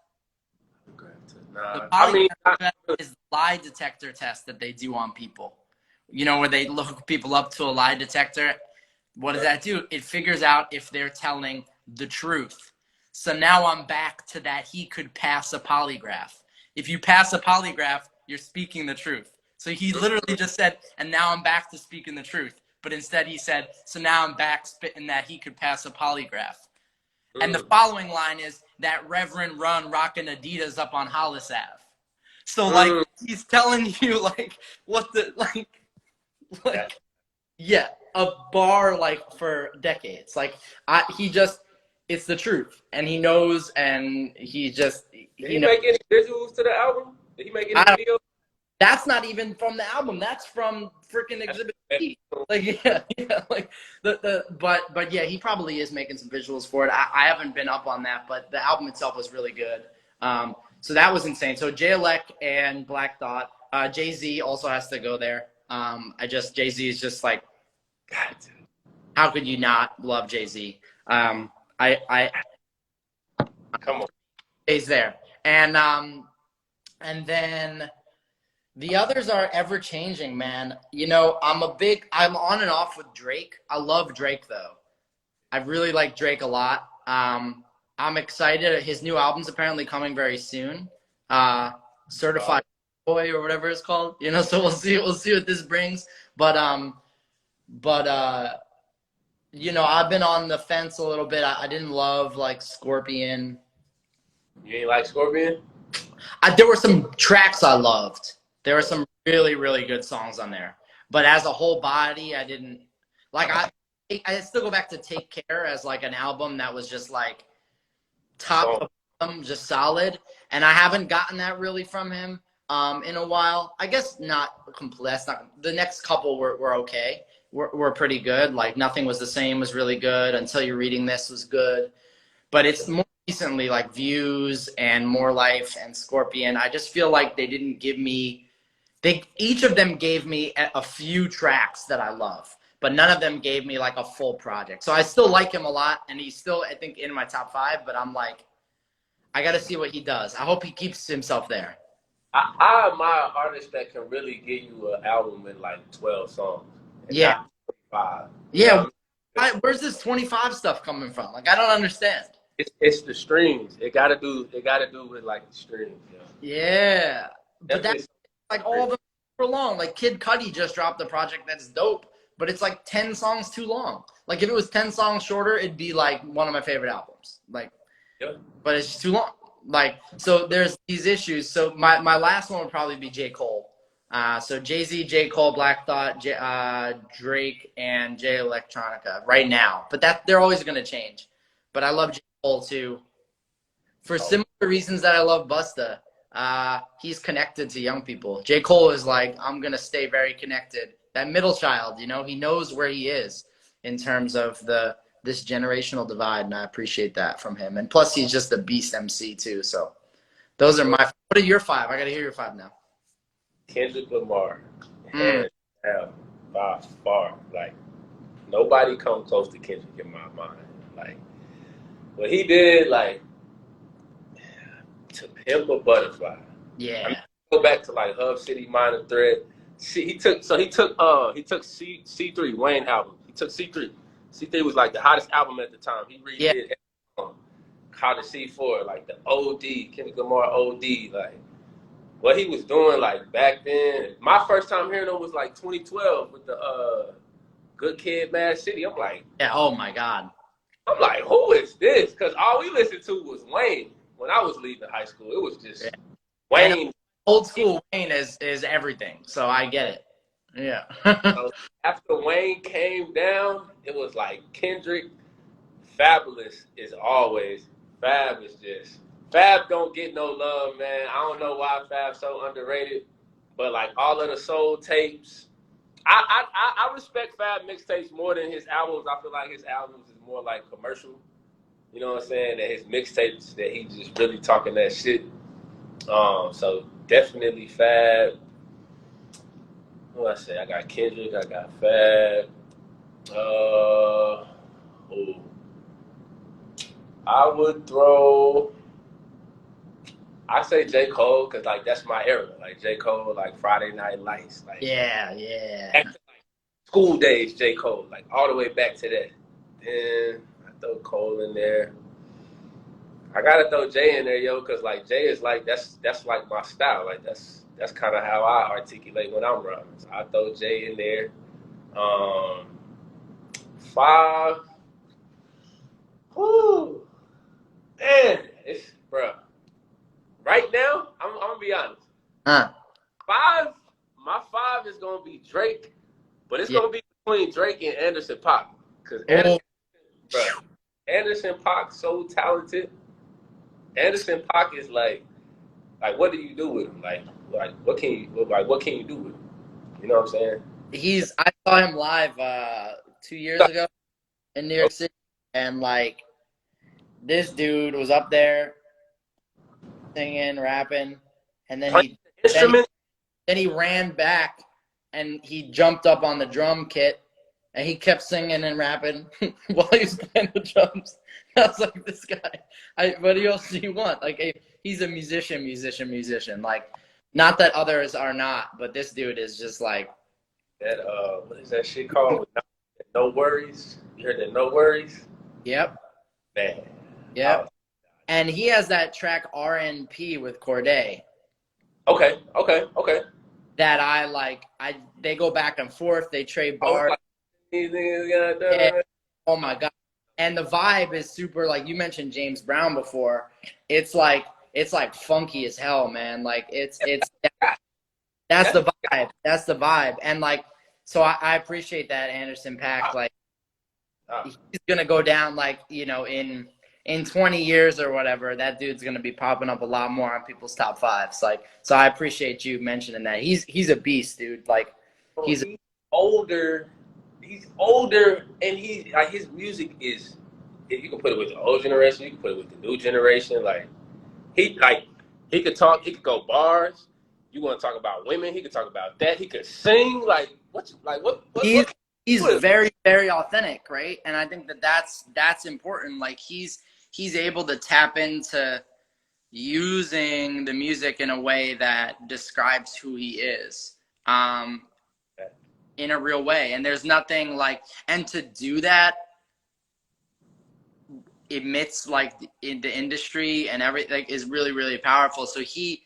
The Nah, I mean, polygraph test is the lie detector test that they do on people. You know, where they look people up to a lie detector. What does that do? It figures out if they're telling the truth. So now I'm back to that he could pass a polygraph. If you pass a polygraph, you're speaking the truth. So he literally just said, "And now I'm back to speaking the truth." But instead he said, "So now I'm back spitting that he could pass a polygraph." And the following line is, "That Reverend Run rocking Adidas up on Hollis Ave." So like, he's telling you like what the like yeah, a bar like for decades. Like, he just, it's the truth, and he knows, and did he he knows. make any visuals to the album? Did he make any I don't, videos? that's not even from the album. That's from freaking Exhibit B. Like, yeah, like but yeah, he probably is making some visuals for it. I haven't been up on that, but the album itself was really good. So that was insane. So Jay-Elec and Black Thought. Jay-Z also has to go there. Jay-Z is just like, God, how could you not love Jay-Z? I come on. Jay's there, and then the others are ever changing, man. You know, I'm on and off with Drake. I love Drake though. I really like Drake a lot. I'm excited. His new album's apparently coming very soon. Certified Boy or whatever it's called. You know, so we'll see what this brings. But you know, I've been on the fence a little bit. I didn't love like Scorpion. You ain't like Scorpion? There were some tracks I loved. There were some really, really good songs on there. But as a whole body, I didn't like. I still go back to Take Care as like an album that was just like top to bottom, just solid. And I haven't gotten that really from him in a while. I guess not complete. That's not the next couple were okay. Were pretty good. Like Nothing Was the Same was really good. Until You're Reading This was good. But it's more recently like Views and More Life and Scorpion. I just feel like they didn't give me. They each of them gave me a few tracks that I love, but none of them gave me like a full project. So I still like him a lot, and he's still, I think, in my top 5. But I'm like, I got to see what he does. I hope he keeps himself there. I admire artists that can really give you an album in like 12 songs. And Yeah, not 25. yeah. Where's this 25 stuff coming from? Like, I don't understand. It's the streams. It gotta do with like the streams. Yeah, but Definitely. that's like all of them super long. Like Kid Cudi just dropped a project that's dope, but it's like 10 songs too long. Like if it was 10 songs shorter, it'd be like one of my favorite albums. Like, but it's just too long. Like, so there's these issues. So my last one would probably be J. Cole. So Jay-Z, J. Cole, Black Thought, Drake, and Jay Electronica right now. But they're always gonna change. But I love J. Cole too, for similar reasons that I love Busta. he's connected to young people. J. Cole is like, I'm gonna stay very connected. That middle child, he knows where he is in terms of this generational divide, and I appreciate that from him. And plus, he's just a beast MC too. So those are my. What are your five? I gotta hear your five now. Kendrick Lamar, hands down, by far. Like, nobody come close to Kendrick in my mind. Like, what he did, like, to Pimp a Butterfly. Yeah. I mean, go back to like Hub City, Minor Threat. He took C3 Wayne album. He took C3. C3 was like the hottest album at the time. He redid every song. How to C4, like the OD, Kendrick Lamar OD, like what he was doing like back then. My first time hearing him was like 2012 with the Good Kid, Mad City. I'm like, yeah. Oh my God. I'm like, who is this? Because all we listened to was Wayne when I was leaving high school. It was just Wayne. And old school Wayne is everything. So I get it. Yeah. After Wayne came down, it was like Kendrick, Fabulous is always. Fab is just. Fab don't get no love, man. I don't know why Fab's so underrated, but like all of the soul tapes, I respect Fab mixtapes more than his albums. I feel like his albums is more like commercial. You know what I'm saying? That his mixtapes that he just really talking that shit. So definitely Fab. What I say? I got Kendrick. I got Fab. I would throw. I say J. Cole because like that's my era. Like J. Cole, like Friday Night Lights, like yeah. back to, like, school days. J. Cole, like all the way back to that. Then I throw Cole in there. I gotta throw Jay in there, yo, because like Jay is like that's like my style. Like that's kind of how I articulate when I'm rhyming. So I throw Jay in there. 5. Whoo, man, it's bro. Right now, I'm gonna be honest. 5, my 5 is gonna be Drake, but it's gonna be between Drake and Anderson .Paak because Anderson .Paak so talented. Anderson .Paak is like what do you do with him? Like what can you do with him? You know what I'm saying? I saw him live 2 years ago in New York City, and like this dude was up there singing, rapping, and then he ran back and he jumped up on the drum kit and he kept singing and rapping while he was playing the drums. I was like, this guy, what else do you want? Like, he's a musician. Like, not that others are not, but this dude is just like that. What is that shit called? No Worries. You heard that? No Worries. Yep. Man. Yep. And he has that track RNP with Corday. Okay. That I like. They go back and forth. They trade bars. Oh my God. And the vibe is super, like you mentioned James Brown before. It's like funky as hell, man. Like it's that's the vibe. That's the vibe. And like, so I appreciate that Anderson .Paak. Like he's gonna go down like, in 20 years or whatever, that dude's gonna be popping up a lot more on people's top 5s. Like, so I appreciate you mentioning that. He's a beast, dude. Like he's older. He's older, and his music is. You can put it with the old generation. You can put it with the new generation. Like he could talk. He could go bars. You want to talk about women? He could talk about that. He could sing. He's very, very authentic, right? And I think that's important. Like he's able to tap into using the music in a way that describes who he is. In a real way. And there's nothing like, and to do that amidst like in the industry and everything is really, really powerful. So he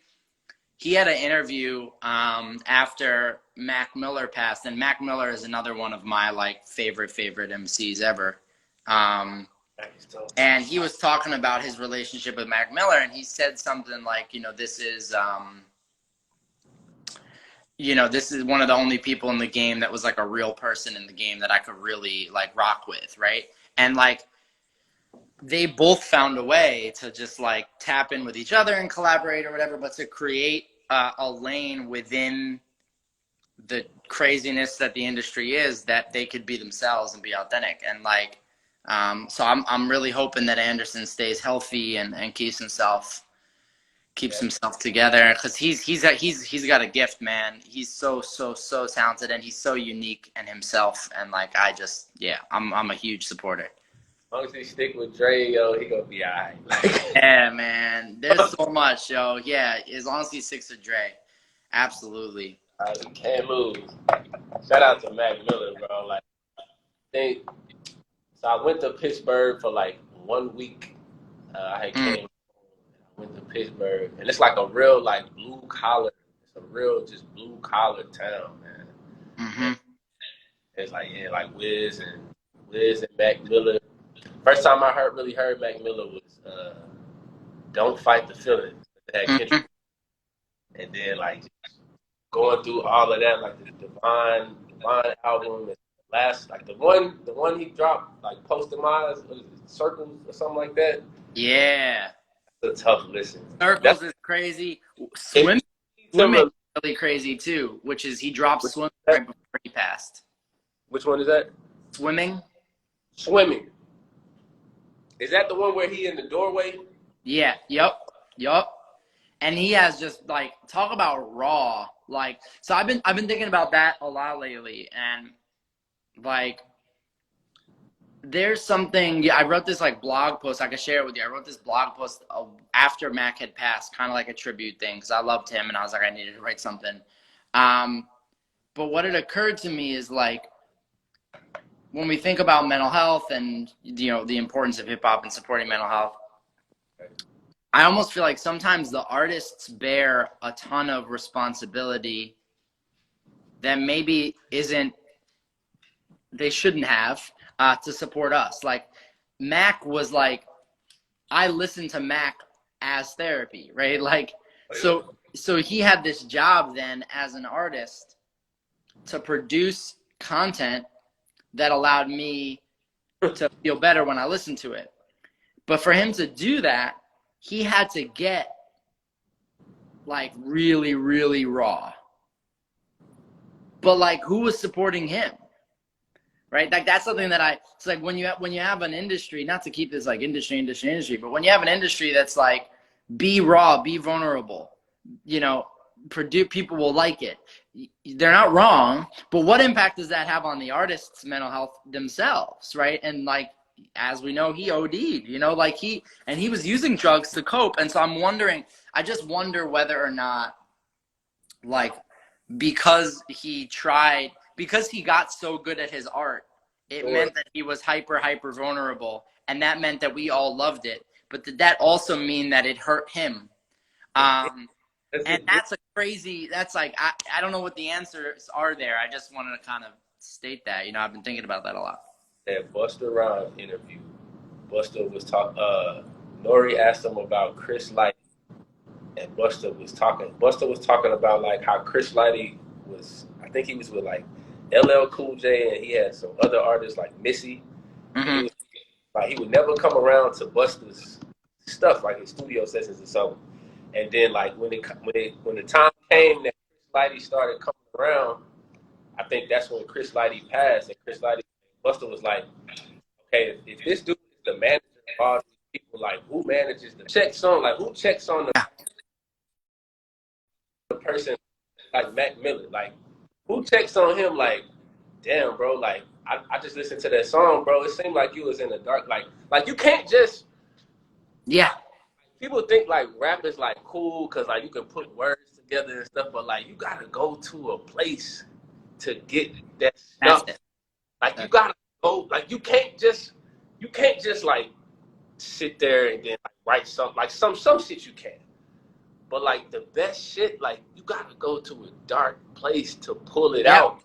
had an interview after Mac Miller passed, and Mac Miller is another one of my like favorite MCs ever. And he was talking about his relationship with Mac Miller, and he said something like, this is this is one of the only people in the game that was like a real person in the game that I could really like rock with, right? And like they both found a way to just like tap in with each other and collaborate or whatever, but to create a lane within the craziness that the industry is, that they could be themselves and be authentic. And like, so I'm really hoping that Anderson stays healthy and keeps himself together, because he's got a gift, man. He's so talented, and he's so unique in himself. And like, I'm a huge supporter. As long as he stick with Dre, yo, he gonna be alright. Yeah, man. There's so much, yo. Yeah, as long as he sticks with Dre, absolutely. He can't lose. Shout out to Mac Miller, bro. Like, think so. I went to Pittsburgh for like 1 week. I had Mm, came. I went to Pittsburgh, and it's like a real like blue collar. It's a real just blue collar town, man. mm-hmm. And it's like like Wiz and Mac Miller. First time I really heard Mac Miller was "Don't Fight the Feeling." That Mm-hmm. Kendrick, and then like going through all of that, like the Divine album, and last like the one he dropped like Post Demise, Circles or something like that. Yeah. It's a tough listen. That's Circles is crazy. if Swimming is really crazy too, which is he dropped Swimming right before he passed. which one is that? Swimming? Swimming. Is that the one where he in the doorway? Yeah. Yep. And he has just like, talk about raw. Like, so I've been thinking about that a lot lately, and like, there's something. Yeah, I wrote this like blog post. I could share it with you. I wrote this blog post after Mac had passed, kind of like a tribute thing, because I loved him, and I was like, I needed to write something. But what had occurred to me is like, when we think about mental health and the importance of hip hop and supporting mental health, I almost feel like sometimes the artists bear a ton of responsibility that maybe they shouldn't have, to support us. Like, Mac was like, I listened to Mac as therapy, right? Like, so he had this job then as an artist to produce content that allowed me to feel better when I listened to it. But for him to do that, he had to get like really, really raw. But like, who was supporting him? Right? Like, that's something that it's like, when you have an industry, not to keep this like industry, but when you have an industry that's like, be raw, be vulnerable, produce, people will like it. They're not wrong, but what impact does that have on the artist's mental health themselves, right? And like, as we know, he OD'd, like he was using drugs to cope. And so I just wonder whether or not, like, because he got so good at his art, it meant that he was hyper vulnerable, and that meant that we all loved it. But did that also mean that it hurt him? And that's like, I don't know what the answers are there. I just wanted to kind of state that. I've been thinking about that a lot. That Busta Rhymes interview. Busta was Nori asked him about Chris Lighty, and Busta was talking about like how Chris Lighty was. I think he was with like LL Cool J, and he had some other artists like Missy. Mm-hmm. He was like, he would never come around to Busta's stuff, like his studio sessions or something. And then like when the time came that Chris Lighty started coming around, I think that's when Chris Lighty passed, and Busta was like, okay, if this dude is the manager of all these people, like who manages who checks on the person like Mac Miller, like who checks on him? Like, damn, bro, like I just listened to that song, bro. It seemed like you was in the dark, like you can't just. Yeah. People think like rap is like cool because like you can put words together and stuff, but like you gotta go to a place to get that stuff. Like you gotta go. Like you can't just like sit there and then like write something. Like some shit you can, but like the best shit, like you gotta go to a dark place to pull it out.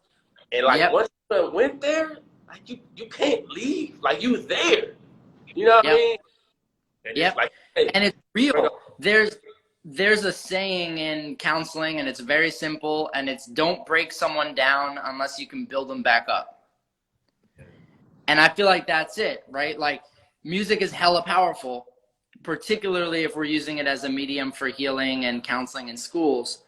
And like once you went there, like you can't leave. Like you there. You know what I mean? And it's like, hey, and it's real. There's a saying in counseling, and it's very simple, and it's, don't break someone down unless you can build them back up. And I feel like that's it, right? Like, music is hella powerful, particularly if we're using it as a medium for healing and counseling in schools.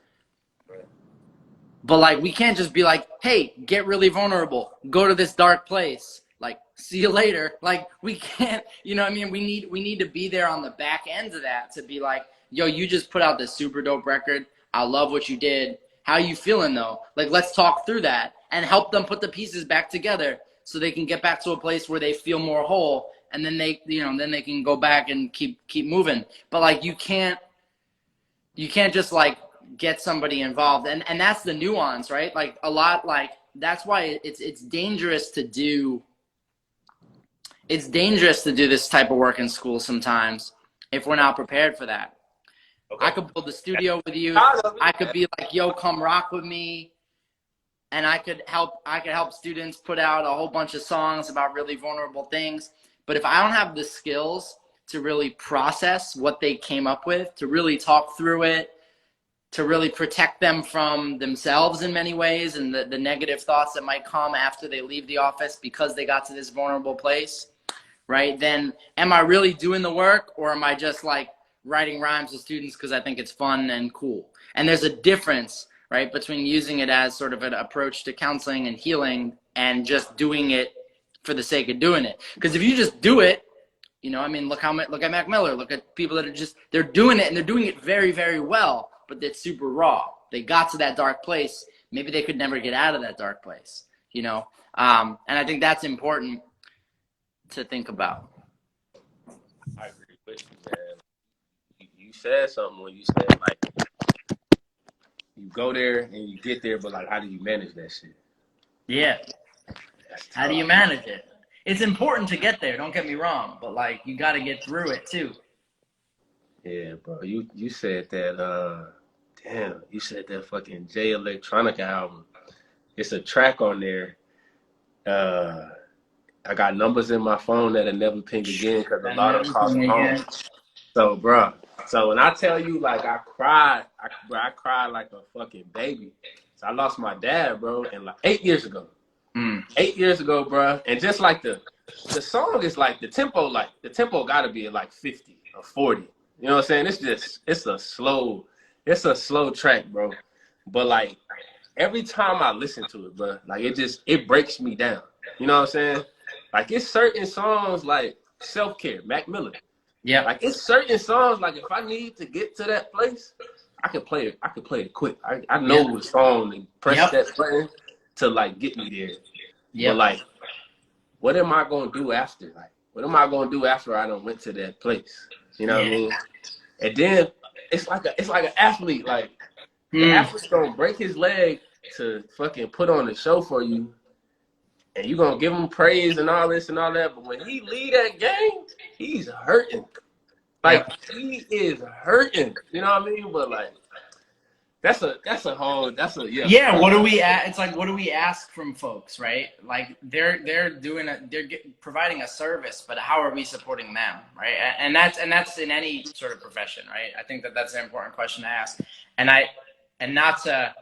But like, we can't just be like, hey, get really vulnerable, go to this dark place, like, see you later. Like, we can't, you know what I mean? We need to be there on the back end of that to be like, yo, you just put out this super dope record. I love what you did. How you feeling though? Like, let's talk through that and help them put the pieces back together so they can get back to a place where they feel more whole, and then they, you know, then they can go back and keep moving. But like, you can't just like get somebody involved, and that's the nuance, right? Like, a lot, like, that's why it's dangerous to do this type of work in school sometimes if we're not prepared for that. Okay. I could build a studio with you. I could be like, yo, come rock with me, and I could help students put out a whole bunch of songs about really vulnerable things. But if I don't have the skills to really process what they came up with, to really talk through it, to really protect them from themselves in many ways and the negative thoughts that might come after they leave the office because they got to this vulnerable place, right? Then am I really doing the work, or am I just like writing rhymes to students because I think it's fun and cool? And there's a difference, right, between using it as sort of an approach to counseling and healing and just doing it for the sake of doing it. Because if you just do it, you know, I mean, look at Mac Miller, look at people that are just, they're doing it and they're doing it very, very well, but it's super raw. They got to that dark place. Maybe they could never get out of that dark place, you know? And I think that's important to think about. I agree with you, man. You said something when you said, like, you go there and you get there, but like, how do you manage that shit? Yeah. How do you manage it? It's important to get there, don't get me wrong, but like, you got to get through it too. Yeah, bro. You said that, damn, you said that fucking J Electronica album. It's a track on there. I got numbers in my phone that'll never ping again because a lot of calls home. So, bro, so when I tell you, like, I cried like a fucking baby. So I lost my dad, bro, and like 8 years ago. 8 years ago, bro. And just like the song is like the tempo gotta be at like 50 or 40. You know what I'm saying? It's a slow track, bro. But like, every time I listen to it, bro, like, it breaks me down. You know what I'm saying? Like, it's certain songs like Self-Care, Mac Miller. Yeah. Like, it's certain songs, like, if I need to get to that place, I could play it quick. I know the song and press that button to like get me there. But like, what am I gonna do after? Like, what am I gonna do after I done went to that place? You know what I mean? And then it's like an athlete. Like, the athlete's gonna break his leg to fucking put on a show for you, and you gonna give him praise and all this and all that. But when he leave that game, he's hurting. Like, he is hurting. You know what I mean? But like, that's a what do we it's like, what do we ask from folks, right? Like, they're providing a service, but how are we supporting them, right? And that's in any sort of profession, right? I think that's an important question to ask. And not to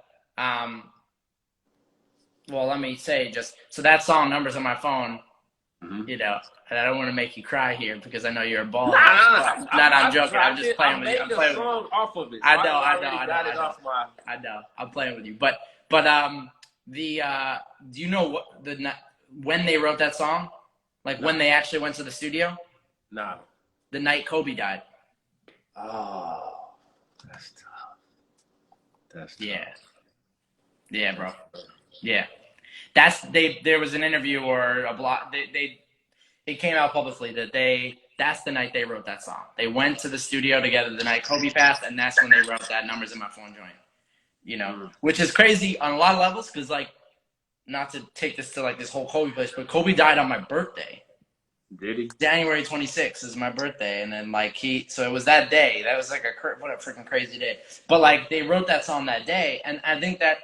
well, let me say, just so that song, Numbers on My Phone, you know, and I don't want to make you cry here because I know you're a baller. I'm joking. I'm just playing with you. I'm playing with you. Off of it. I know. I'm playing with you. But do you know when they wrote that song? Like, when they actually went to the studio? No. The night Kobe died. Oh, that's tough. Yeah, bro. Yeah. There was an interview or a blog. It came out publicly that that's the night they wrote that song. They went to the studio together the night Kobe passed, and that's when they wrote that Numbers in My Phone joint. You know, which is crazy on a lot of levels, because, like, not to take this to like this whole Kobe place, but Kobe died on my birthday. Did he? January 26th is my birthday, and then like so it was that day. That was like what a freaking crazy day. But like, they wrote that song that day, and I think that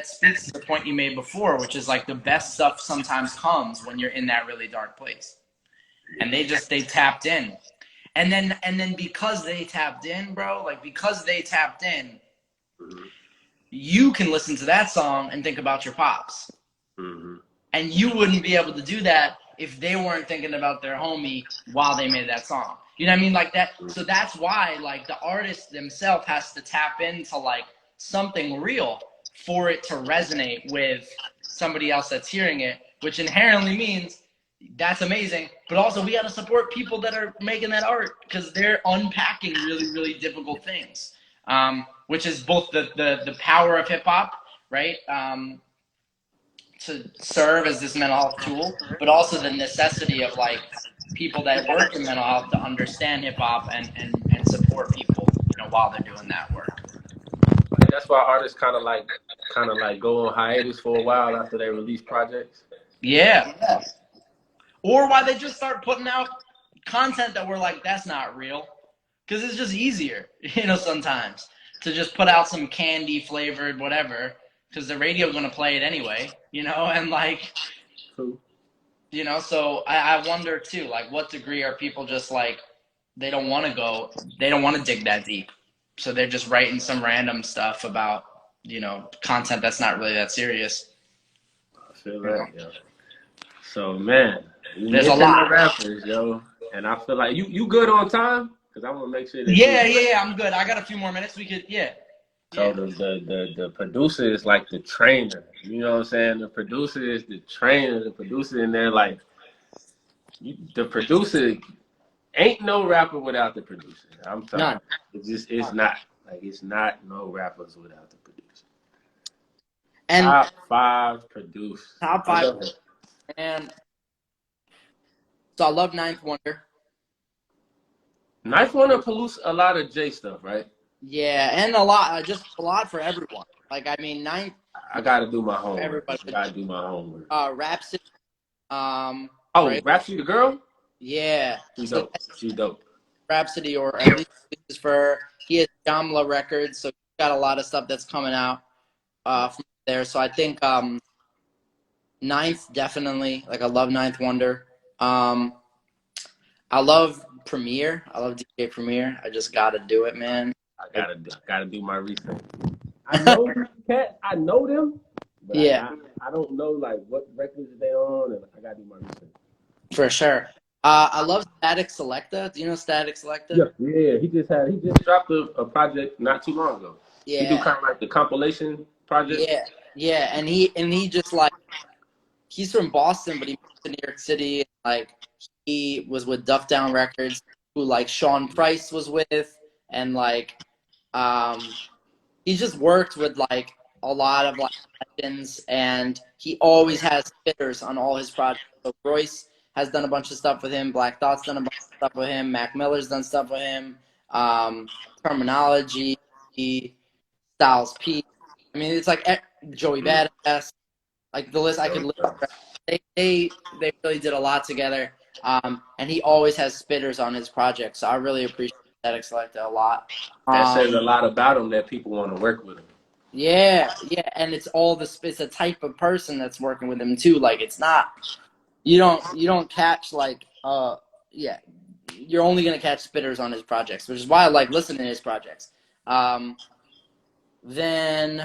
speaks to the point you made before, which is like, the best stuff sometimes comes when you're in that really dark place. And they tapped in. And then because they tapped in, bro, you can listen to that song and think about your pops. And you wouldn't be able to do that if they weren't thinking about their homie while they made that song. You know what I mean? Like that. So that's why like the artist themselves has to tap into like something real for it to resonate with somebody else that's hearing it, which inherently means that's amazing. But also we got to support people that are making that art because they're unpacking really, really difficult things, which is both the power of hip hop, right? To serve as this mental health tool, but also the necessity of like people that work in mental health to understand hip hop and support people, you know, while they're doing that work. That's why artists kind of like go on hiatus for a while after they release projects. Yeah. Or why they just start putting out content that we're like, that's not real. Because it's just easier, you know, sometimes to just put out some candy flavored whatever, because the radio's going to play it anyway, you know, and like, True. you know, so I wonder too, like what degree are people just like, they don't want to dig that deep. So they're just writing some random stuff about, you know, content that's not really that serious. I feel You know? that, yo. So man, you There's a mentioned the lot. rappers, yo, and I feel like you good on time because I want to make sure that Yeah, I'm good. I got a few more minutes. We could, yeah. So the producer is like the trainer. You know what I'm saying? The producer is the trainer. The producer in there like the producer ain't no rapper without the producer. I'm telling None. you. It's not. Like it's not no rappers without the producer. And Top 5 produce. top I five, love it. and so I love Ninth Wonder. Knife wanna produce a lot of J stuff, right? Yeah, and a lot, just a lot for everyone. Like, I mean, Ninth I gotta do my for homework. everybody. I gotta do my homework. Rhapsody, Oh, right? Rhapsody the girl? Yeah. She So dope. She dope. Rhapsody, or at least this is for, he has Jamla Records, so he's got a lot of stuff that's coming out from there. So I think Ninth, definitely. Like, I love Ninth Wonder. I love Premier. I love DJ Premier. I just gotta do it, man. I gotta do my research. I know these cats. I know them, but Yeah, I don't know like what records they on, and I gotta do my research. for sure. I love Static Selecta. Do you know Static Selecta? Yeah, yeah. He just dropped a project not too long ago. He do Yeah, kind of like the compilation project. yeah. And he just like, he's from Boston, but he moved to New York City. Like, he was with Duff Down Records, who like Sean Price was with, and like he just worked with like a lot of like legends, and he always has spitters on all his projects. So Royce has done a bunch of stuff with him. Black Thought's done a bunch of stuff with him. Mac Miller's done stuff with him. Terminology, Styles P. I mean, it's like Joey Badass. Like the list, I could list. They really did a lot together. And he always has spitters on his project, so I really appreciate Static Selecta a lot. That says a lot about him that people want to work with him. Yeah, and it's it's a type of person that's working with him too. Like, it's not, you don't catch like yeah, you're only gonna catch spitters on his projects, which is why I like listening to his projects. Then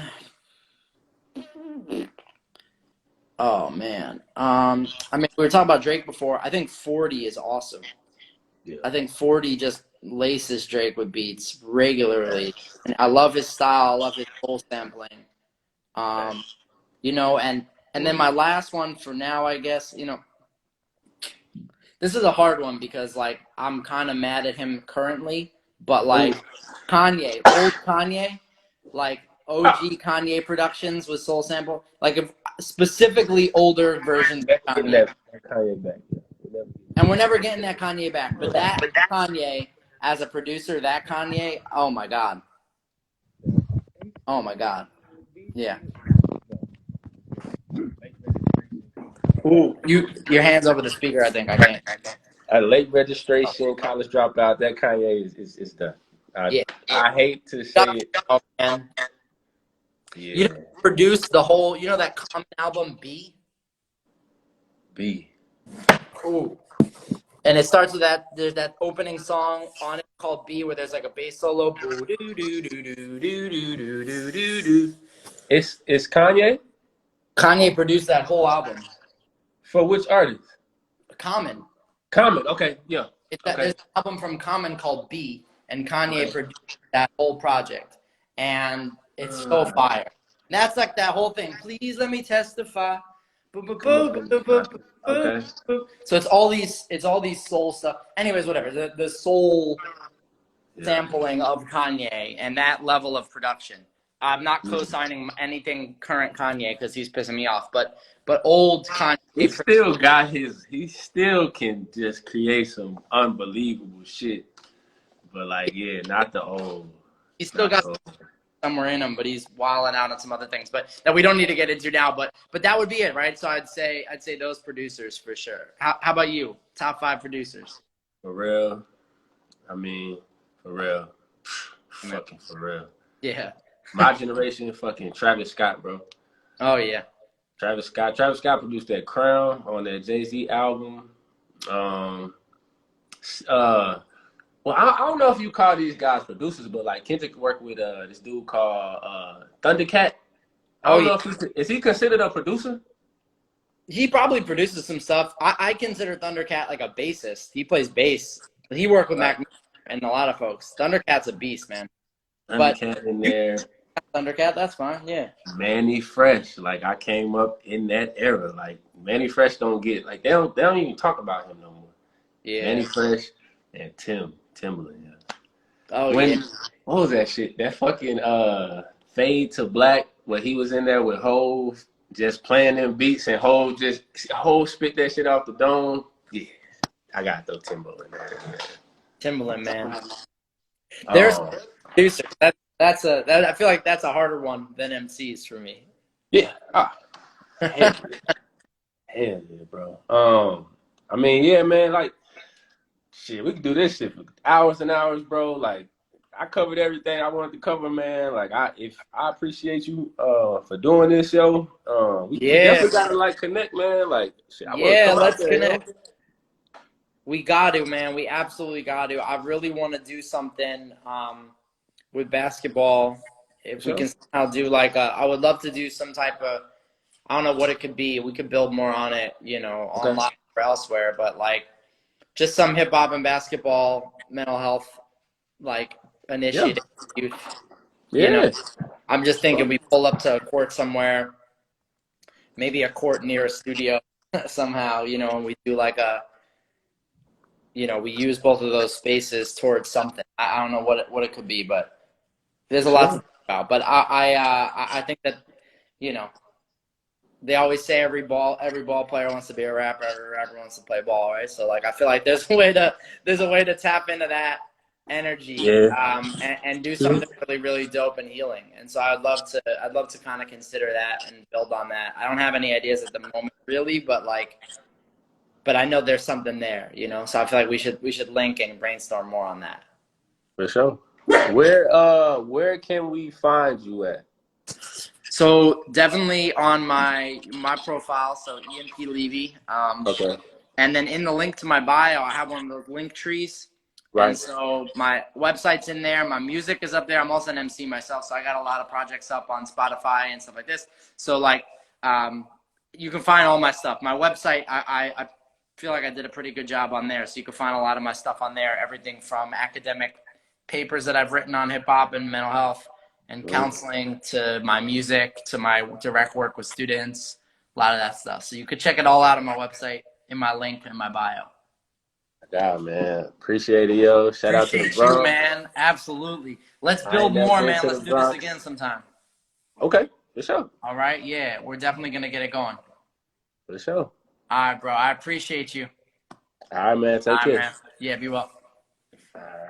oh man, I mean, we were talking about Drake before. I think 40 is awesome. Yeah. I think 40 just laces Drake with beats regularly, and I love his style. I love his full sampling. You know, and then my last one for now, I guess, you know, this is a hard one because like I'm kind of mad at him currently, but like Kanye, old Kanye, like OG Kanye Productions with Soul Sample, like if, specifically older versions of Getting Kanye. that Kanye back. Yeah. And we're never getting that Kanye back, but that Kanye as a producer, that Kanye, oh my God. Oh my God. Yeah. Ooh, your hands over the speaker, I think. I can't. A late registration, college dropout. That Kanye is done. Yeah. I hate to say it. Oh, man. Yeah. You know, produced the whole, you know, that Common album B? B. Ooh. And it starts with that, there's that opening song on it called B where there's like a bass solo. It's Kanye. Kanye produced that whole album. For which artist? Common. Common. Okay. Yeah. There's Okay. an album from Common called B, and Kanye Okay. produced that whole project, and it's so fire. And that's like that whole thing. Please let me testify. Boo, boo, Come boo, up and boo, boo, boo, boo, okay. boo. So it's all these soul stuff. Anyways, whatever. The soul Yeah. sampling of Kanye and that level of production. I'm not co-signing anything current Kanye because he's pissing me off, but old Kanye. He still got his. He still can just create some unbelievable shit. But like, yeah, not the old. He's still Not got the old. somewhere in him, but he's wilding out on some other things. But that we don't need to get into now. But that would be it, right? So I'd say those producers for sure. How about you? Top 5 producers. For real. I mean, for real. Fucking for real. Yeah. My generation, fucking Travis Scott, bro. Oh yeah. Travis Scott. Travis Scott produced that Crown on that Jay-Z album. Um, well, I don't know if you call these guys producers, but like Kendrick worked with this dude called Thundercat. I Oh don't yeah. know if is he considered a producer? He probably produces some stuff. I consider Thundercat like a bassist. He plays bass. He worked with Right. Mac and a lot of folks. Thundercat's a beast, man. But Thundercat in you there. Thundercat, that's fine. Yeah. Manny Fresh. Like I came up in that era. Like Manny Fresh don't get like they don't even talk about him no more. Manny Yeah. Fresh and Timberland. Yeah. Oh yeah. When what was that shit? That fucking Fade to Black where he was in there with Hove just playing them beats and Hove spit that shit off the dome. Yeah, I got those Timberland. Timberland, man. There's Oh producer. That I feel like that's a harder one than MCs for me. yeah, hell, hell yeah, bro. I mean, yeah, man, like shit, we could do this shit for hours and hours, bro. Like I covered everything I wanted to cover, man. Like I appreciate you for doing this show. We Yeah. definitely gotta like connect, man. Like shit, I wanna Yeah, come out let's there, yo. connect. We got to, man. We absolutely got to. I really want to do something with basketball. For If we sure. can somehow do I would love to do some type of, I don't know what it could be. We could build more on it, Okay. online or elsewhere. But just some hip hop and basketball, mental health, Yeah. initiative, youth. Yeah. I'm just thinking we pull up to a court somewhere, maybe a court near a studio somehow, and we do we use both of those spaces towards something. I don't know what it could be, but there's For a lot to sure. think about. But I think that they always say every ball player wants to be a rapper, every rapper wants to play ball, right? So I feel like there's a way to tap into that energy Yeah. and do Mhm. something really really dope and healing. And so I'd love to kind of consider that and build on that. I don't have any ideas at the moment really, but I know there's something there, So I feel like we should link and brainstorm more on that. For sure. Where can we find you at? So definitely on my profile, so EMP Levy, Okay. and then in the link to my bio, I have one of those link trees, and Right. so my website's in there. My music is up there. I'm also an MC myself, so I got a lot of projects up on Spotify and stuff like this. So you can find all my stuff. My website, I feel like I did a pretty good job on there, so you can find a lot of my stuff on there. Everything from academic papers that I've written on hip hop and mental health and counseling to my music to my direct work with students, a lot of that stuff. So you could check it all out on my website in my link in my bio. Yeah, man. Appreciate it, yo. Shout out to the Appreciate you, Bronx. man. Absolutely. Let's I ain't build never more, been man. to the Let's do this Bronx. again sometime. Okay, for sure. All right? Yeah, we're definitely going to get it going. For sure. All right, bro. I appreciate you. All right, man. All Take right, care. man. Yeah, be well. All right.